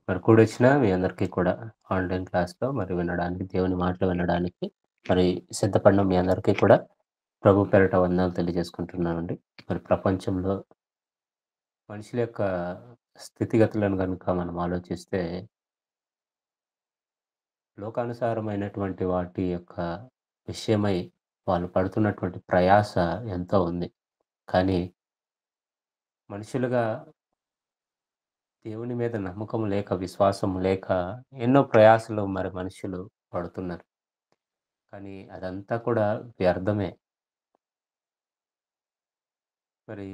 మరి కూడొచ్చిన మీ అందరికీ కూడా ఆన్‌లైన్ క్లాస్‌లో మరి వినడానికి, దేవుని మాటలు వినడానికి మరి సిద్ధపడిన మీ అందరికీ కూడా ప్రభు పేరిట వందనాలు తెలియజేసుకుంటున్నానండి. మరి ప్రపంచంలో మనుషుల యొక్క స్థితిగతులను గనుక మనం ఆలోచిస్తే, లోకానుసారమైనటువంటి వాటి యొక్క విషయమై వాళ్ళు పడుతున్నటువంటి ప్రయాస ఎంతో ఉంది. కానీ మనుషులుగా దేవుని మీద నమ్మకం లేక, విశ్వాసం లేక ఎన్నో ప్రయాసలు మరి మనుషులు పడుతున్నారు. కానీ అదంతా కూడా వ్యర్థమే. మరి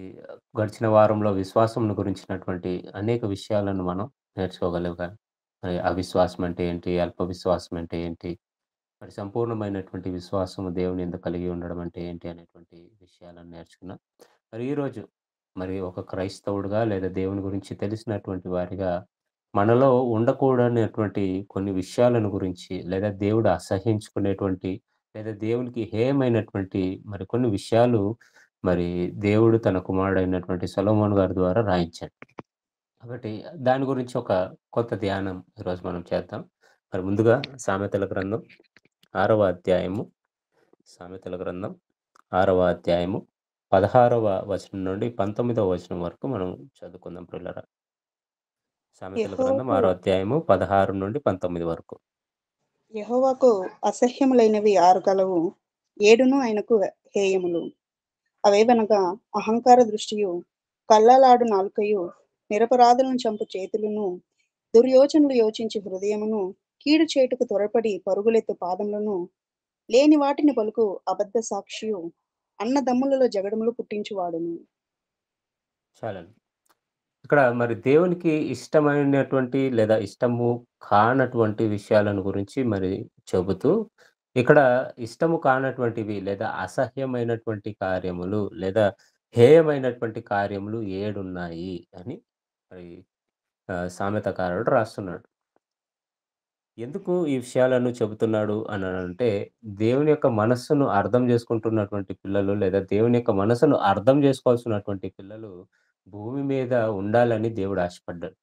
గడిచిన వారంలో విశ్వాసంను గురించినటువంటి అనేక విషయాలను మనం నేర్చుకోగలిగాం. మరి అవిశ్వాసం అంటే ఏంటి? అల్ప విశ్వాసం అంటే ఏంటి? మరి సంపూర్ణమైనటువంటి విశ్వాసము దేవుని యందు కలిగి ఉండడం అంటే ఏంటి? అనేటువంటి విషయాలను నేర్చుకున్నాం. మరి ఈరోజు మరి ఒక క్రైస్తవుడుగా లేదా దేవుని గురించి తెలిసినటువంటి వారిగా మనలో ఉండకూడనటువంటి కొన్ని విషయాలను గురించి లేదా దేవుడు అసహ్యించుకునేటువంటి లేదా దేవునికి హేయమైనటువంటి మరి కొన్ని విషయాలు మరి దేవుడు తన కుమారుడైనటువంటి సొలొమోన్ గారి ద్వారా రాయించాడు. కాబట్టి దాని గురించి ఒక కొత్త ధ్యానం ఈరోజు మనం చేద్దాం. మరి ముందుగా సామెతల గ్రంథం 6వ అధ్యాయము, సామెతల గ్రంథం 6వ అధ్యాయము 16వ వచనం నుండి 19వ వచనం వరకు మనం చదువుకుందాం ప్రియులారా. సామెతల గ్రంథం యెహోవాకు 6 అధ్యాయము 16 నుండి 19 వరకు. యెహోవాకు అసహ్యములైనవి 6 కలవు. 7 ఆయనకు హేయములు. అవేవనగా అహంకార దృష్టియు, కల్లలాడు నాలుకయు, నిరపరాధులను చంపు చేతులును, దుర్యోచనలు యోచించు హృదయమును, కీడు చేటుకు త్వరపడి పరుగులెత్తు పాదములను, లేని వాటిని పలుకు అబద్ధ సాక్షియు, అన్నదమ్ములలో జగడములు పుట్టించువాడును. చాలండి. ఇక్కడ మరి దేవునికి ఇష్టమైనటువంటి లేదా ఇష్టము కానటువంటి విషయాలను గురించి మరి చెబుతూ, ఇక్కడ ఇష్టము కానటువంటివి లేదా అసహ్యమైనటువంటి కార్యములు లేదా హేయమైనటువంటి కార్యములు 7 ఉన్నాయి అని మరి సామెతకారుడు రాస్తున్నాడు. ఎందుకు ఈ విషయాలను చెబుతున్నాడు అననంటే, దేవుని యొక్క మనస్సును అర్థం చేసుకుంటున్నటువంటి పిల్లలు లేదా దేవుని యొక్క మనసును అర్థం చేసుకోవాల్సినటువంటి పిల్లలు భూమి మీద ఉండాలని దేవుడు ఆశపడ్డాడు.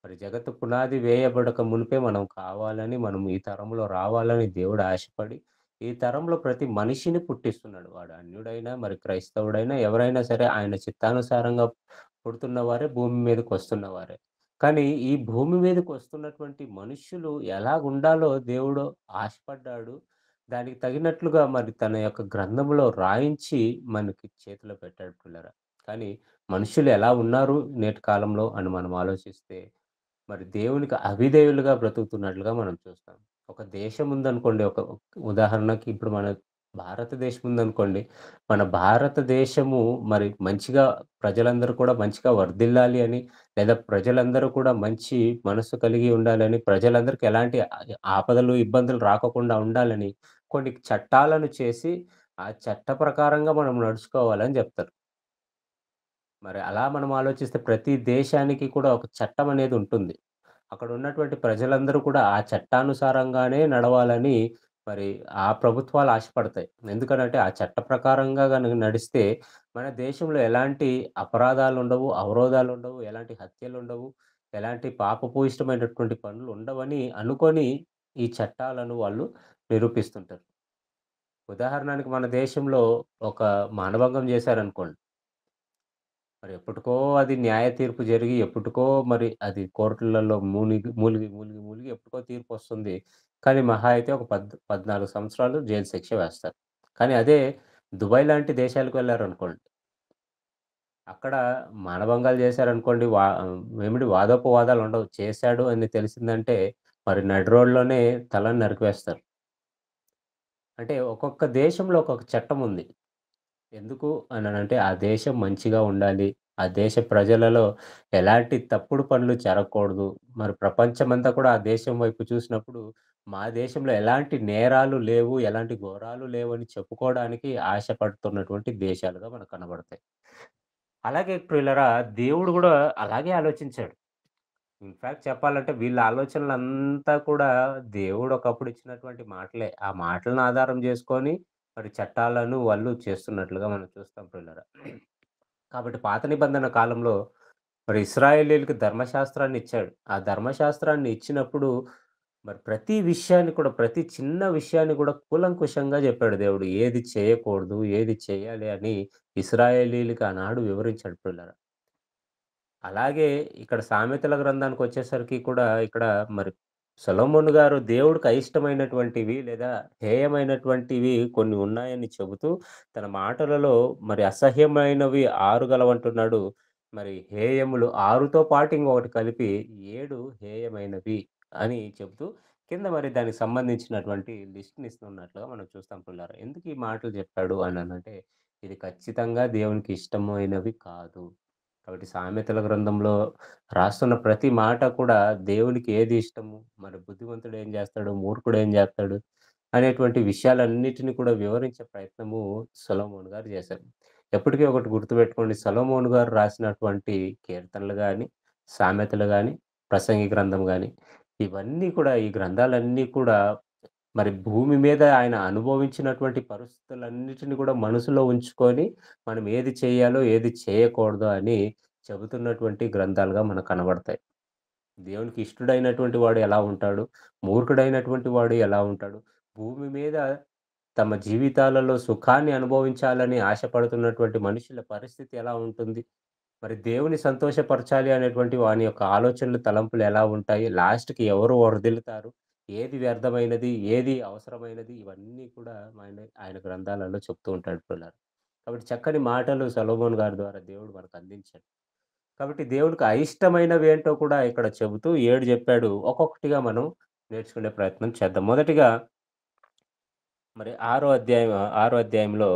మరి జగత్తు పునాది వేయబడక మునుపే మనం కావాలని, మనం ఈ తరంలో రావాలని దేవుడు ఆశపడి, ఈ తరంలో ప్రతి మనిషిని పుట్టిస్తున్నాడు. వాడు అన్యుడైనా, మరి క్రైస్తవుడైనా, ఎవరైనా సరే ఆయన చిత్తానుసారంగా పుడుతున్న వారే భూమి మీదకొస్తున్న వారే. కానీ ఈ భూమి మీదకొస్తున్నటువంటి మనుష్యులు ఎలాగుండాలో దేవుడు ఆశపడ్డాడు. దానికి తగినట్లుగా మరి తన యొక్క గ్రంథంలో రాయించి మనకి చేతిలో పెట్టాడు పిల్లరా. కానీ మనుషులు ఎలా ఉన్నారు నేటి కాలంలో అని మనం ఆలోచిస్తే మరి దేవునికి అవిధేయులుగా బ్రతుకుతున్నట్లుగా మనం చూస్తాం. ఒక దేశం ఉందనుకోండి, ఒక ఉదాహరణకి ఇప్పుడు మన భారతదేశం ఉందనుకోండి. మన భారతదేశము మరి మంచిగా ప్రజలందరూ కూడా మంచిగా వర్ధిల్లాలి అని, లేదా ప్రజలందరూ కూడా మంచి మనస్సు కలిగి ఉండాలని, ప్రజలందరికీ ఎలాంటి ఆపదలు, ఇబ్బందులు రాకోకుండా ఉండాలని కొన్ని చట్టాలను చేసి, ఆ చట్ట ప్రకారంగా మనం నడుచుకోవాలని జెప్తారు. మరి అలా మనం ఆలోచిస్తే ప్రతి దేశానికి కూడా ఒక చట్టం అనేది ఉంటుంది. అక్కడ ఉన్నటువంటి ప్రజలందరూ కూడా ఆ చట్టానుసారంగానే నడవాలని మరి ఆ ప్రభుత్వాలు ఆశపడతాయి. ఎందుకనంటే ఆ చట్ట ప్రకారంగా గనుక నడిస్తే మన దేశంలో ఎలాంటి అపరాధాలుండవు, అవరోధాలుండవు, ఎలాంటి హత్యలుండవు, ఎలాంటి పాపభూయిష్టమైనటువంటి పనులు ఉండవని అనుకోని ఈ చట్టాలను వాళ్ళు నిరూపిస్తుంటారు. ఉదాహరణకి మన దేశంలో ఒక మానభంగం చేశారనుకోండి. మరి ఎప్పటికో అది న్యాయ తీర్పు జరిగి, ఎప్పటికో మరి అది కోర్టులలో మూలిగి ఎప్పటికో తీర్పొస్తుంది. కానీ మహా అయితే ఒక 14 సంవత్సరాలు జైలు శిక్ష వేస్తారు. కానీ అదే దుబాయ్ లాంటి దేశాలకు వెళ్లారనుకోండి, అక్కడ మానభంగాలు చేశారనుకోండి, ఏమిటి వాదోపవాదాలుండవు. చేశాడు అని తెలిసిందంటే మరి నడి రోడ్లోనే తలని నరికివేస్తారు. అంటే ఒక్కొక్క దేశంలో ఒక్కొక్క చట్టముంది. ఎందుకు అననంటే, ఆ దేశం మంచిగా ఉండాలి. ఆ దేశ ప్రజలలో ఎలాంటి తప్పుడు పనులు జరగకూడదు. మరి ప్రపంచమంతా కూడా ఆ దేశం వైపు చూసినప్పుడు, మా దేశంలో ఎలాంటి నేరాలు లేవు, ఎలాంటి ఘోరాలు లేవని చెప్పుకోవడానికి ఆశపడుతున్నటువంటి దేశాలుగా మనకు కనబడతాయి. అలాగే ప్రియులారా, దేవుడు గూడా అలాగే ఆలోచించాడు. ఇన్‌ఫాక్ట్ చెప్పాలంటే వీళ్ళ ఆలోచనలంతా కూడా దేవుడు ఒకప్పుడు ఇచ్చినటువంటి మాటలే. ఆ మాటలను ఆధారం చేసుకొని మరి చట్టాలను వాళ్ళు చేస్తున్నట్లుగా మనం చూస్తాం ప్రియులారా. కాబట్టి పాత నిబంధన కాలంలో మరి ఇశ్రాయేలీయులకి ధర్మశాస్త్రాన్ని ఇచ్చాడు. ఆ ధర్మశాస్త్రాన్ని ఇచ్చినప్పుడు మరి ప్రతి విషయాన్ని కూడా, ప్రతి చిన్న విషయాన్ని కూడా కూలంకుషంగా చెప్పాడు దేవుడు. ఏది చేయకూడదు, ఏది చేయాలి అని ఇశ్రాయేలీయులకి ఆనాడు వివరించాడు ప్రియులారా. అలాగే ఇక్కడ సామెతల గ్రంథానికొచ్చేసరికి కూడా ఇక్కడ మరి సొలొమోన్ గారు దేవుడికి అయిష్టమైనటువంటివి లేదా హేయమైనటువంటివి కొన్ని ఉన్నాయని చెబుతూ తన మాటలలో మరి అసహ్యమైనవి 6 గలవంటున్నాడు. మరి హేయములు 6తో పాటు ఇంకొకటి కలిపి 7 హేయమైనవి అని చెబుతూ కింద మరి దానికి సంబంధించినటువంటి లిస్ట్‌ని ఇస్తున్నట్లుగా మనం చూస్తాం పుల్లారా. ఎందుకు ఈ మాటలు చెప్పాడు అననంటే ఇది ఖచ్చితంగా దేవునికి ఇష్టమైనవి కాదు. కాబట్టి సామెతల గ్రంథంలో రాస్తున్న ప్రతి మాట కూడా దేవునికి ఏది ఇష్టము, మరి బుద్ధిమంతుడు ఏం జేస్తాడు, మూర్ఖుడు ఏం జేస్తాడు, అనేటువంటి విషయాలన్నిటిని కూడా వివరించే ప్రయత్నము సొలొమోన్ గారు జేశారు. ఎప్పటికీ ఒకటి గుర్తుపెట్టుకోండి సొలొమోన్ గారు రాసినటువంటి కీర్తనలు గాని, సామెతలు గాని, ప్రసంగి గ్రంథం గాని, ఇవన్నీ కూడా ఈ గ్రంథాలన్నీ కూడా మరి భూమి మీద ఆయన అనుభవించినటువంటి పరిస్థితులన్నిటిని కూడా మనసులో ఉంచుకొని, మనం ఏది చేయాలో, ఏది చేయకూడదో అని చెబుతున్నటువంటి గ్రంథాలుగా మనకు కనబడతాయి. దేవునికి ఇష్టుడైనటువంటి వాడు ఎలా ఉంటాడు? మూర్ఖుడైనటువంటి వాడు ఎలా ఉంటాడు? భూమి మీద తమ జీవితాలలో సుఖాన్ని అనుభవించాలని ఆశపడుతున్నటువంటి మనుషుల పరిస్థితి ఎలా ఉంటుంది? మరి దేవుని సంతోషపరచాలి అనేటువంటి వాని యొక్క ఆలోచనలు, తలంపులు ఎలా ఉంటాయి? లాస్ట్‌కి ఎవరు వర్ధిల్లుతారు? ఏది వ్యర్థమైనది? ఏది అవసరమైనది? ఇవన్నీ కూడా ఆయన గ్రంథాలలో చెప్తూ ఉంటాడు ప్రియులారా. కాబట్టి చక్కని మాటలు సొలొమోన్ గారి ద్వారా దేవుడు మనకు అందించాడు. కాబట్టి దేవుడికి అయిష్టమైనవేంటో కూడా ఇక్కడ చెబుతూ 7 జెప్పాడు. ఒక్కొక్కటిగా మనం నేర్చుకునే ప్రయత్నం చేద్దాం. మొదటిగా మరి ఆరో అధ్యాయంలో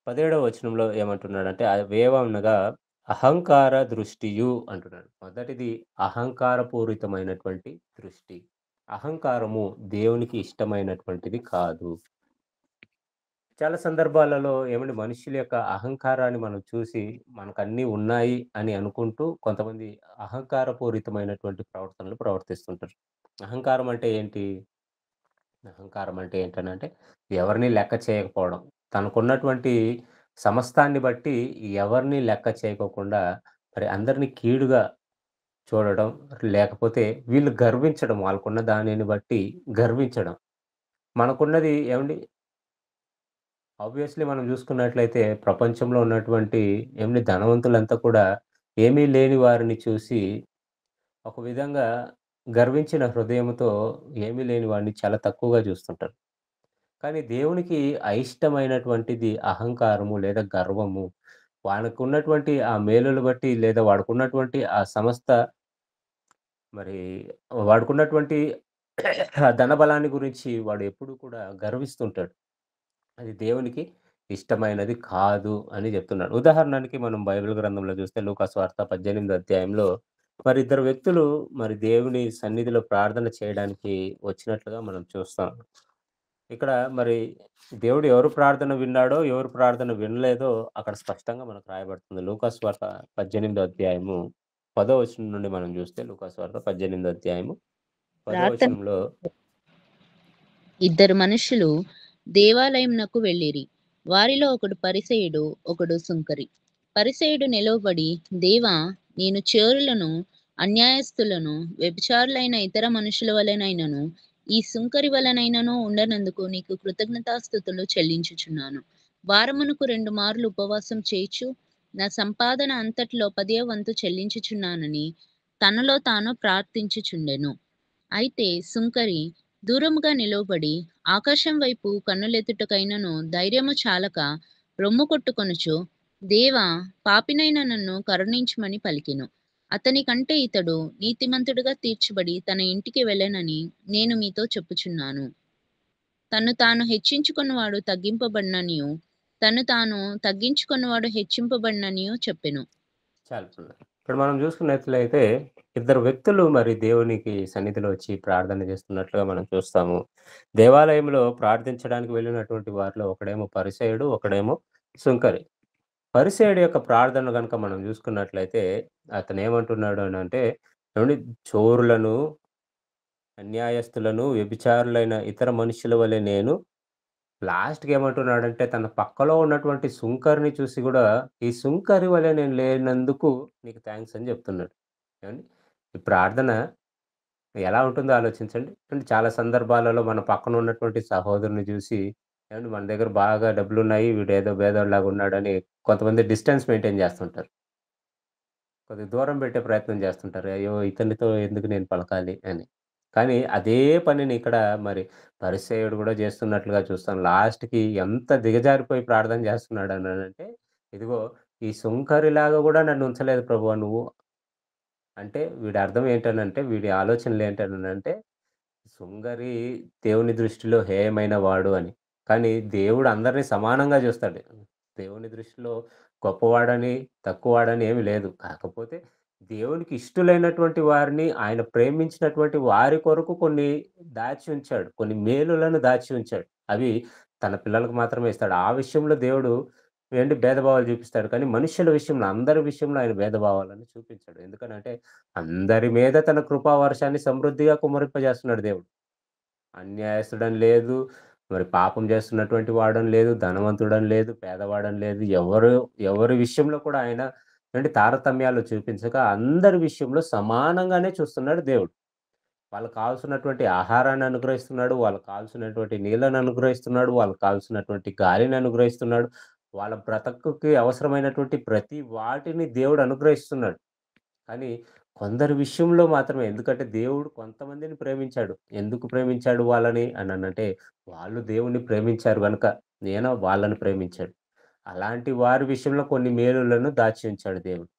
17వ వచనంలో ఏమంటున్నాడంటే, అవేవనగా అహంకార దృష్టియు అంటున్నాడు. మొదటిది అహంకారపూరితమైనటువంటి దృష్టి. అహంకారము దేవునికి ఇష్టమైనటువంటిది కాదు. చాలా సందర్భాలలో ఏమంటే మనుషుల యొక్క అహంకారాన్ని మనం చూసి మనకన్నీ ఉన్నాయి అని అనుకుంటూ కొంతమంది అహంకారపూరితమైనటువంటి ప్రవర్తనలు ప్రవర్తిస్తుంటారు. అహంకారం అంటే ఏంటి? అహంకారం అంటే ఏంటనంటే ఎవరిని లెక్క చేయకపోవడం. తనకున్నటువంటి సమస్తాన్ని బట్టి ఎవరిని లెక్క చేయకోకుండా మరి అందరిని కీడుగా చూడడం, లేకపోతే వీళ్ళు గర్వించడం వాళ్ళకున్న దానిని బట్టి గర్వించడం. మనకున్నది ఏవండీ ఆబ్వియస్‌లీ మనం జూసుకున్నట్లయితే ప్రపంచంలో ఉన్నటువంటి ధనవంతులంతా కూడా ఏమీ లేని వారిని చూసి ఒక విధంగా గర్వించిన హృదయంతో ఏమీ లేని వాడిని చాలా తక్కువగా జూస్తుంటారు. కానీ దేవునికి అయిష్టమైనటువంటిది అహంకారము లేదా గర్వము. వానికున్నటువంటి ఆ మేలులు బట్టి లేదా వాడికున్నటువంటి ఆ సమస్త మరి వాడికున్నటువంటి ఆ ధనబలాన్ని గురించి వాడు ఎప్పుడూ కూడా గర్విస్తుంటాడు. అది దేవునికి ఇష్టమైనది కాదు అని జెప్తున్నాడు. ఉదాహరణకి మనం బైబిల్ గ్రంథంలో జూస్తే లూకా సువార్త 18 అధ్యాయంలో మరి ఇద్దరు వ్యక్తులు మరి దేవుని సన్నిధిలో ప్రార్థన చేయడానికి వచ్చినట్లుగా మనం చూస్తాం. ఇక్కడ మరి దేవుడు ఎవరు ప్రార్థన విన్నాడో, ఎవరు ప్రార్థన వినలేదో అక్కడ స్పష్టంగా మనకు రాయబడుతుంది. లూకా సువార్త 18 అధ్యాయము 10 వచనం నుండి మనం జూస్తే లూకా సువార్త 18 అధ్యాయము 10 ప్రార్థన వచనంలో ఇద్దరు మనుషులు దేవాలయమునకు వెళ్ళిరి. వారిలో ఒకడు పరిసయుడు, ఒకడు సుంకరి. పరిసయుడు నిలువబడి, దేవా, నేను చోరులను, అన్యాయస్తులను, వ్యభిచారులైన ఇతర మనుషుల వలెనైనను, ఈ సుంకరి వలనైనను ఉండనందుకు నీకు కృతజ్ఞతాస్తుతులు చెల్లించుచున్నాను. వారమునకు 2 మార్లు ఉపవాసం చేయుచు, నా సంపాదన అంతటిలో 10వ వంతు చెల్లించుచున్నానని తనలో తాను ప్రార్థించుచుండెను. అయితే సుంకరి దూరముగా నిలువబడి ఆకాశం వైపు కన్నులెత్తుటకైనను ధైర్యము చాలక రొమ్ము కొట్టుకొనుచు, దేవా, పాపినైన నన్ను కరుణించుమని పలికెను. అతని కంటే ఇతడు నీతిమంతుడుగా తీర్చబడి తన ఇంటికి వెళ్ళెనని నేను మీతో చెప్పుచున్నాను. తన్ను తాను హెచ్చించుకున్నవాడు తగ్గింపబడిననియు, తన్ను తాను తగ్గించుకున్నవాడు హెచ్చింపబడిననియు చెప్పెను. చాలు. ఇక్కడ మనం చూసుకున్నట్లయితే ఇద్దరు వ్యక్తులు మరి దేవునికి సన్నిధిలో వచ్చి ప్రార్థన చేస్తున్నట్లుగా మనం చూస్తాము. దేవాలయంలో ప్రార్థించడానికి వెళ్ళినటువంటి వారిలో ఒకడేమో పరిసయుడు, ఒకడేమో సుంకరి. పరిసయుడి యొక్క ప్రార్థన గనుక మనం చూసుకున్నట్లయితే అతనేమంటున్నాడు అనంటే, ఏవండీ చోరులను, అన్యాయస్తులను, వ్యభిచారులైన ఇతర మనుషుల వలె నేను లాస్ట్‌కి ఏమంటున్నాడంటే తన పక్కలో ఉన్నటువంటి సుంకరిని చూసి గూడా, "ఈ సుంకరి వలె నేను లేనందుకు నీకు థాంక్స్" అని జెప్తున్నాడు. ఏవండీ? ఈ ప్రార్థన ఎలా ఉంటుందో ఆలోచించండి. అంటే చాలా సందర్భాలలో మన పక్కన ఉన్నటువంటి సహోదరుని జూసి, ఏవండీ మన దగ్గర బాగా డబ్బులున్నాయి, వీడేదో పేదోడిలాగా ఉన్నాడని కొంతమంది డిస్టెన్స్ మెయింటైన్ జేస్తుంటారు. కొద్దిగా దూరం పెట్టే ప్రయత్నం చేస్తుంటారు. అయ్యో! ఇతనితో ఎందుకు నేను పలకాలి అని. కానీ అదే పనిని ఇక్కడ మరి పరిసయ్యుడు గూడా చేస్తున్నట్లుగా చూస్తాం. లాస్ట్‌కి ఎంత దిగజారిపోయి ప్రార్థన చేస్తున్నాడనంటే, ఇదిగో ఈ సుంకరిలాగా గూడా నన్ను ఉంచలేదు ప్రభువా నువ్వు. అంటే వీడి అర్థం ఏంటనంటే, వీడి ఆలోచనలు ఏంటనంటే సుంగరి దేవుని దృష్టిలో హేయమైన వాడు అని. కానీ దేవుడు అందరిని సమానంగా జూస్తాడు. దేవుని దృష్టిలో గొప్పవాడని, తక్కువవాడని ఏమి లేదు. కాకపోతే దేవునికి ఇష్టులైనటువంటి వారిని, ఆయన ప్రేమించినటువంటి వారి కొరకు కొన్ని దాచి ఉంచాడు. కొన్ని మేలులను దాచి ఉంచాడు. అవి తన పిల్లలకు మాత్రమే ఇస్తాడు. ఆ విషయంలో దేవుడు భేదభావాలు చూపిస్తాడు. కానీ మనుష్యుల విషయంలో, అందరి విషయంలో ఆయన భేదభావాలను చూపించడు. ఎందుకనంటే అందరి మీద తన కృపా వర్షాన్ని సమృద్ధిగా కుమ్మరింపజేస్తున్నాడు దేవుడు. అన్యాయస్తుడని లేదు. మరి పాపం చేస్తున్నటువంటి వాడని లేదు. ధనవంతుడని లేదు. పేదవాడని లేదు. ఎవరి విషయంలో కూడా ఆయన తారతమ్యాలు చూపించక అందరి విషయంలో సమానంగానే చూస్తున్నాడు దేవుడు. వాళ్ళకి కావాల్సినటువంటి ఆహారాన్ని అనుగ్రహిస్తున్నాడు. వాళ్ళకి కావాల్సినటువంటి నీళ్ళను అనుగ్రహిస్తున్నాడు. వాళ్ళకి కావాల్సినటువంటి గాలిని అనుగ్రహిస్తున్నాడు. వాళ్ళ బ్రతుకుకి అవసరమైనటువంటి ప్రతి వాటిని దేవుడు అనుగ్రహిస్తున్నాడు. కానీ కొందరి విషయంలో మాత్రమే. ఎందుకంటే దేవుడు కొంతమందిని ప్రేమించాడు. ఎందుకు ప్రేమించాడు వాళ్ళని అననంటే, వాళ్ళు దేవుడిని ప్రేమించారు గనుక వాళ్ళని ప్రేమించాడు. అలాంటి వారి విషయంలో కొన్ని మేలులను దాచి ఉంచాడు దేవుడు.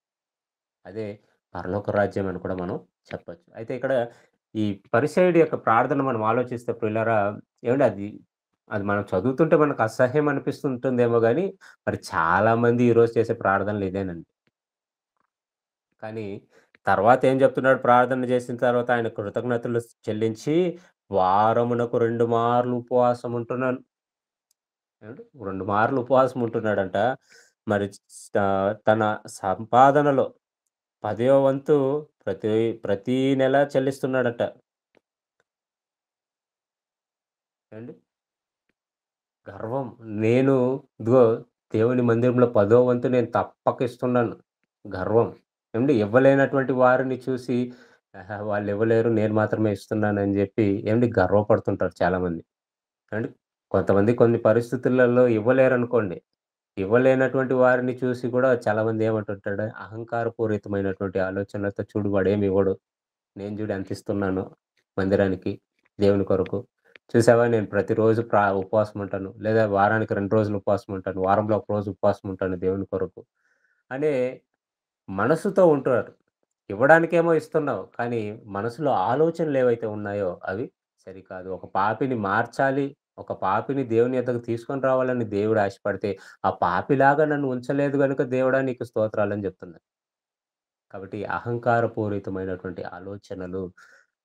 అదే పరలోక రాజ్యం అని కూడా మనం చెప్పొచ్చు. అయితే ఇక్కడ ఈ పరిసయ్యుడి యొక్క ప్రార్థన మనం ఆలోచిస్తే ప్రియులారా, ఏవండీ అది మనం చదువుతుంటే మనకు అసహ్యం అనిపిస్తుంటుందేమో గానీ, మరి చాలామంది ఈరోజు చేసే ప్రార్థనలు ఇదేనండి. కానీ తర్వాత ఏం జెప్తున్నాడు ప్రార్థన జేసిన తర్వాత ఆయన కృతజ్ఞతలు చెల్లించి, వారమునకు 2 మార్లు ఉపవాసం ఉంటున్నాను. ఏవండీ? 2 మార్లు ఉపవాసం ఉంటున్నాడంట. మరి తన సంపాదనలో 10వ వంతు ప్రతి ప్రతి నెల చెల్లిస్తున్నాడట. ఏవండీ? గర్వం. నేను ఇదిగో దేవుని మందిరంలో 10వ వంతు నేను తప్పక ఇస్తున్నాను. గర్వం. ఏవండీ ఇవ్వలేనటువంటి వారిని చూసి ఆహా! వాళ్ళివ్వలేరు నేను మాత్రమే ఇస్తున్నానని జెప్పి గర్వపడుతుంటారు చాలామంది. ఏవండీ కొంతమంది కొన్ని పరిస్థితులలో ఇవ్వలేరనుకోండి. ఇవ్వలేనటువంటి వారిని చూసి కూడా చాలామంది ఏమంటుంటాడు అహంకారపూరితమైనటువంటి ఆలోచనలతో చూడు వాడేమి ఇవ్వడు. నేను చూడు ఎంతిస్తున్నానో మందిరానికి, దేవుని కొరకు. చూసావా నేను ప్రతిరోజు ఉపవాసం ఉంటాను. లేదా వారానికి 2 రోజులు ఉపవాసం ఉంటాను. వారంలో ఒక రోజు ఉపవాసం ఉంటాను దేవుని కొరకు. అనే మనసుతో ఉంటున్నారు. ఇవ్వడానికేమో ఇస్తున్నావు. కానీ మనసులో ఆలోచనలేవైతే ఉన్నాయో అవి సరికాదు. ఒక పాపిని మార్చాలి. ఒక పాపిని దేవుని యొద్దకు తీసుకొని రావాలని దేవుడు ఆశపడితే, ఆ పాపిలాగా నన్ను ఉంచలేదు గనుక దేవుడా నీకు స్తోత్రాలని జెప్తున్నాను. కాబట్టి అహంకారపూరితమైనటువంటి ఆలోచనలు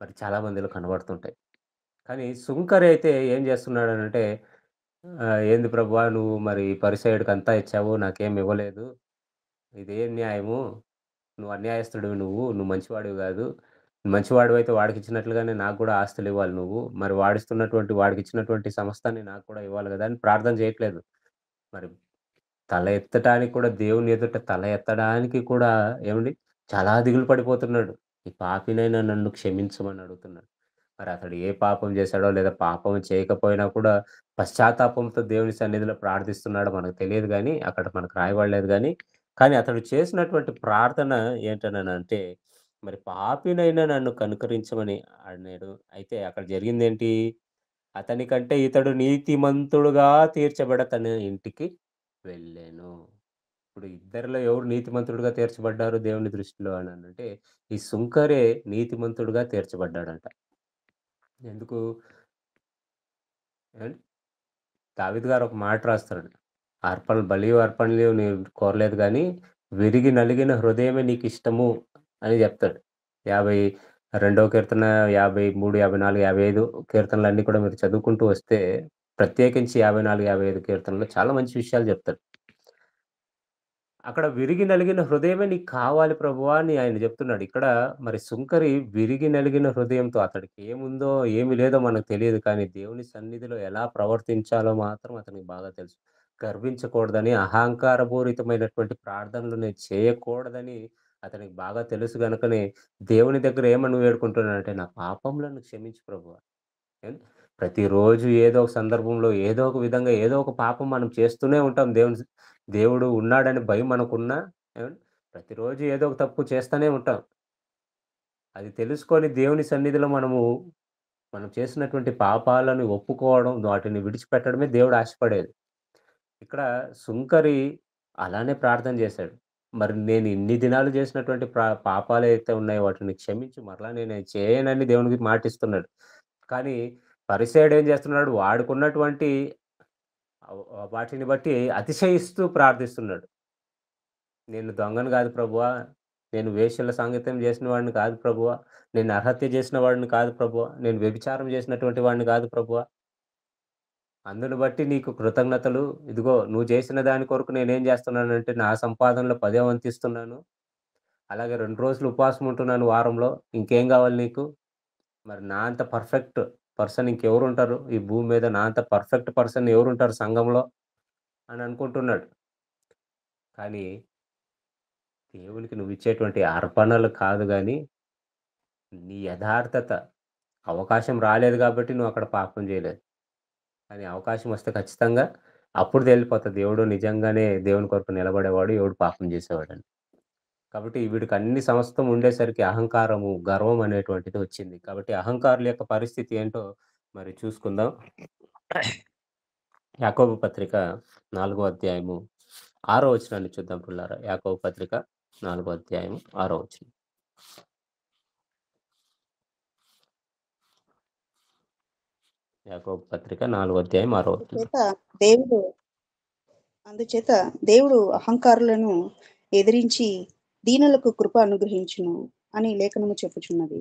మరి చాలా మందిలో కనబడుతుంటాయి. కానీ సుంకరి అయితే ఏం జేస్తున్నాడనంటే, "ఏంది ప్రభువా నువ్వు మరి పరిసయ్యుడికంతా ఇచ్చావు. నాకేమి ఇవ్వలేదు. ఇదేం న్యాయము? నువ్వు అన్యాయస్తుడివి నువ్వు. నువ్వు మంచివాడివి గాదు. మంచివాడివైతే వాడికిచ్చినట్లుగానే నాకు గూడా ఆస్తులివ్వాలి నువ్వు. మరి వాడికిచ్చినటువంటి సమస్తాన్ని నాకు కూడా ఇవ్వాలి గదా!" అని ప్రార్థన చేయట్లేదు. మరి తల ఎత్తటానికి కూడా దేవుని ఎదుట తల ఎత్తడానికి కూడా ఏవండీ చాలా దిగులు పడిపోతున్నాడు. ఈ పాపినైనా నన్ను క్షమించమని అడుగుతున్నాడు. మరి అతడు ఏ పాపం చేశాడో లేదా పాపం చేయకపోయినా కూడా పశ్చాత్తాపంతో దేవుని సన్నిధిలో ప్రార్థిస్తున్నాడో మనకు తెలియదు గానీ, అక్కడ మనకు రాయబడలేదు గానీ, కానీ అతడు చేసినటువంటి ప్రార్థన ఏంటననంటే, మరి పాపినైనా నన్ను కనుకరించమని అన్నాడు. అయితే అక్కడ జరిగిందేంటి? అతని కంటే ఇతడు నీతిమంతుడుగా తీర్చబడి తన ఇంటికి వెళ్ళెను. ఇప్పుడు ఇద్దరిలో ఎవరు నీతిమంతుడుగా తీర్చబడ్డారు దేవుని దృష్టిలో అననంటే, ఈ సుంకరే నీతిమంతుడుగా తీర్చబడ్డాడంట. ఎందుకు? ఏవండీ? దావీదు గారు ఒక మాట రాస్తాడు. అర్పణలు నేను కోరలేదు గానీ, విరిగి నలిగిన హృదయమే నీకిష్టము అని జెప్తాడు. 52వ కీర్తన 53, 54, 55 కీర్తనలన్నీ కూడా మీరు చదువుకుంటూ వస్తే, ప్రత్యేకించి 54, 55 కీర్తనలో చాలా మంచి విషయాలు జెప్తాడు. అక్కడ విరిగి నలిగిన హృదయమే నీకు కావాలి ప్రభువా అని ఆయన జెప్తున్నాడు. ఇక్కడ మరి సుంకరి విరిగి నలిగిన హృదయంతో అతడికి ఏముందో, ఏమి లేదో మనకు తెలీదు. కానీ దేవుని సన్నిధిలో ఎలా ప్రవర్తించాలో మాత్రం అతనికి బాగా తెలుసు. గర్వించకూడదని, అహంకారపూరితమైనటువంటి ప్రార్థనలు నేను చేయకూడదని అతనికి బాగా తెలుసు గనుకనే దేవుని దగ్గర ఏమని వేడుకుంటున్నాడంటే, నా పాపములను క్షమించు ప్రభువా. ఏం ప్రతిరోజు ఏదో ఒక సందర్భంలో, ఏదో ఒక విధంగా, ఏదో ఒక పాపం మనం చేస్తూనే ఉంటాం. దేవుడు ఉన్నాడని భయం మనకున్నా ఏవండీ ప్రతిరోజు ఏదో ఒక తప్పు చేస్తూనే ఉంటాం. అది తెలుసుకొని దేవుని సన్నిధిలో మనం చేసినటువంటి పాపాలను ఒప్పుకోవడం, వాటిని విడిచిపెట్టడమే దేవుడు ఆశపడేది. ఇక్కడ సుంకరి అలానే ప్రార్థన చేశాడు. మరి నేను ఇన్ని దినాలు చేసినటువంటి పాపాలైతే ఉన్నాయో వాటిని క్షమించు. మరలా నేనయి చేయనని దేవునికి మాటిస్తున్నాడు. కానీ పరిసయ్యుడు ఏం చేస్తున్నాడు? వాడికున్నటువంటి వాటిని బట్టి అతిశయిస్తూ ప్రార్థిస్తున్నాడు. నేను దొంగను గాదు ప్రభువా! నేను వేశ్యల సాంగత్యం చేసిన వాడిని కాదు ప్రభువా! నేను నరహత్య చేసిన వాడిని కాదు ప్రభువా! నేను వ్యభిచారం చేసినటువంటి వాడిని కాదు ప్రభువా! అందును బట్టి నీకు కృతజ్ఞతలు. ఇదిగో నువ్వు చేసిన దాని కొరకు నేనేం చేస్తున్నానంటే, నా సంపాదనలో 10 వంతిస్తున్నాను. అలాగే 2 రోజులు ఉపవాసం ఉంటున్నాను వారంలో. ఇంకేం గావాలి నీకు? మరి నా అంత పర్ఫెక్ట్ పర్సన్ ఇంకెవరుంటారు? ఈ భూమి మీద నా అంత పర్ఫెక్ట్ పర్సన్ ఎవరుంటారు సంఘంలో? అని అనుకుంటున్నాడు. కానీ దేవునికి నువ్విచ్చేటువంటి అర్పణలు కాదు గానీ, నీ యథార్థత. అవకాశం రాలేదు గాబట్టి నువ్వక్కడ పాపం జేయలేదు. కానీ అవకాశం వస్తే ఖచ్చితంగా అప్పుడు తేలిపోతది. ఎవడు నిజంగానే దేవుని కొరకు నిలబడేవాడు, ఎవడు పాపం జేసేవాడని. కాబట్టి వీడికి అన్ని సమస్తం ఉండేసరికి అహంకారము, గర్వం అనేటువంటిది వచ్చింది. కాబట్టి అహంకారుల యొక్క పరిస్థితి ఏంటో మరి చూసుకుందాం. యాకోబు పత్రిక 4 అధ్యాయము 6 వచనాన్ని చూద్దాం పుల్లారా. యాకోబు పత్రిక 4 అధ్యాయము 6 వచనం. యాకోబు పత్రిక 4 అధ్యాయం 6 వచనం. అందుచేత దేవుడు అహంకారులను ఎదిరించి దీనులకు కృప అనుగ్రహించును అని లేఖనము చెప్పుచున్నది.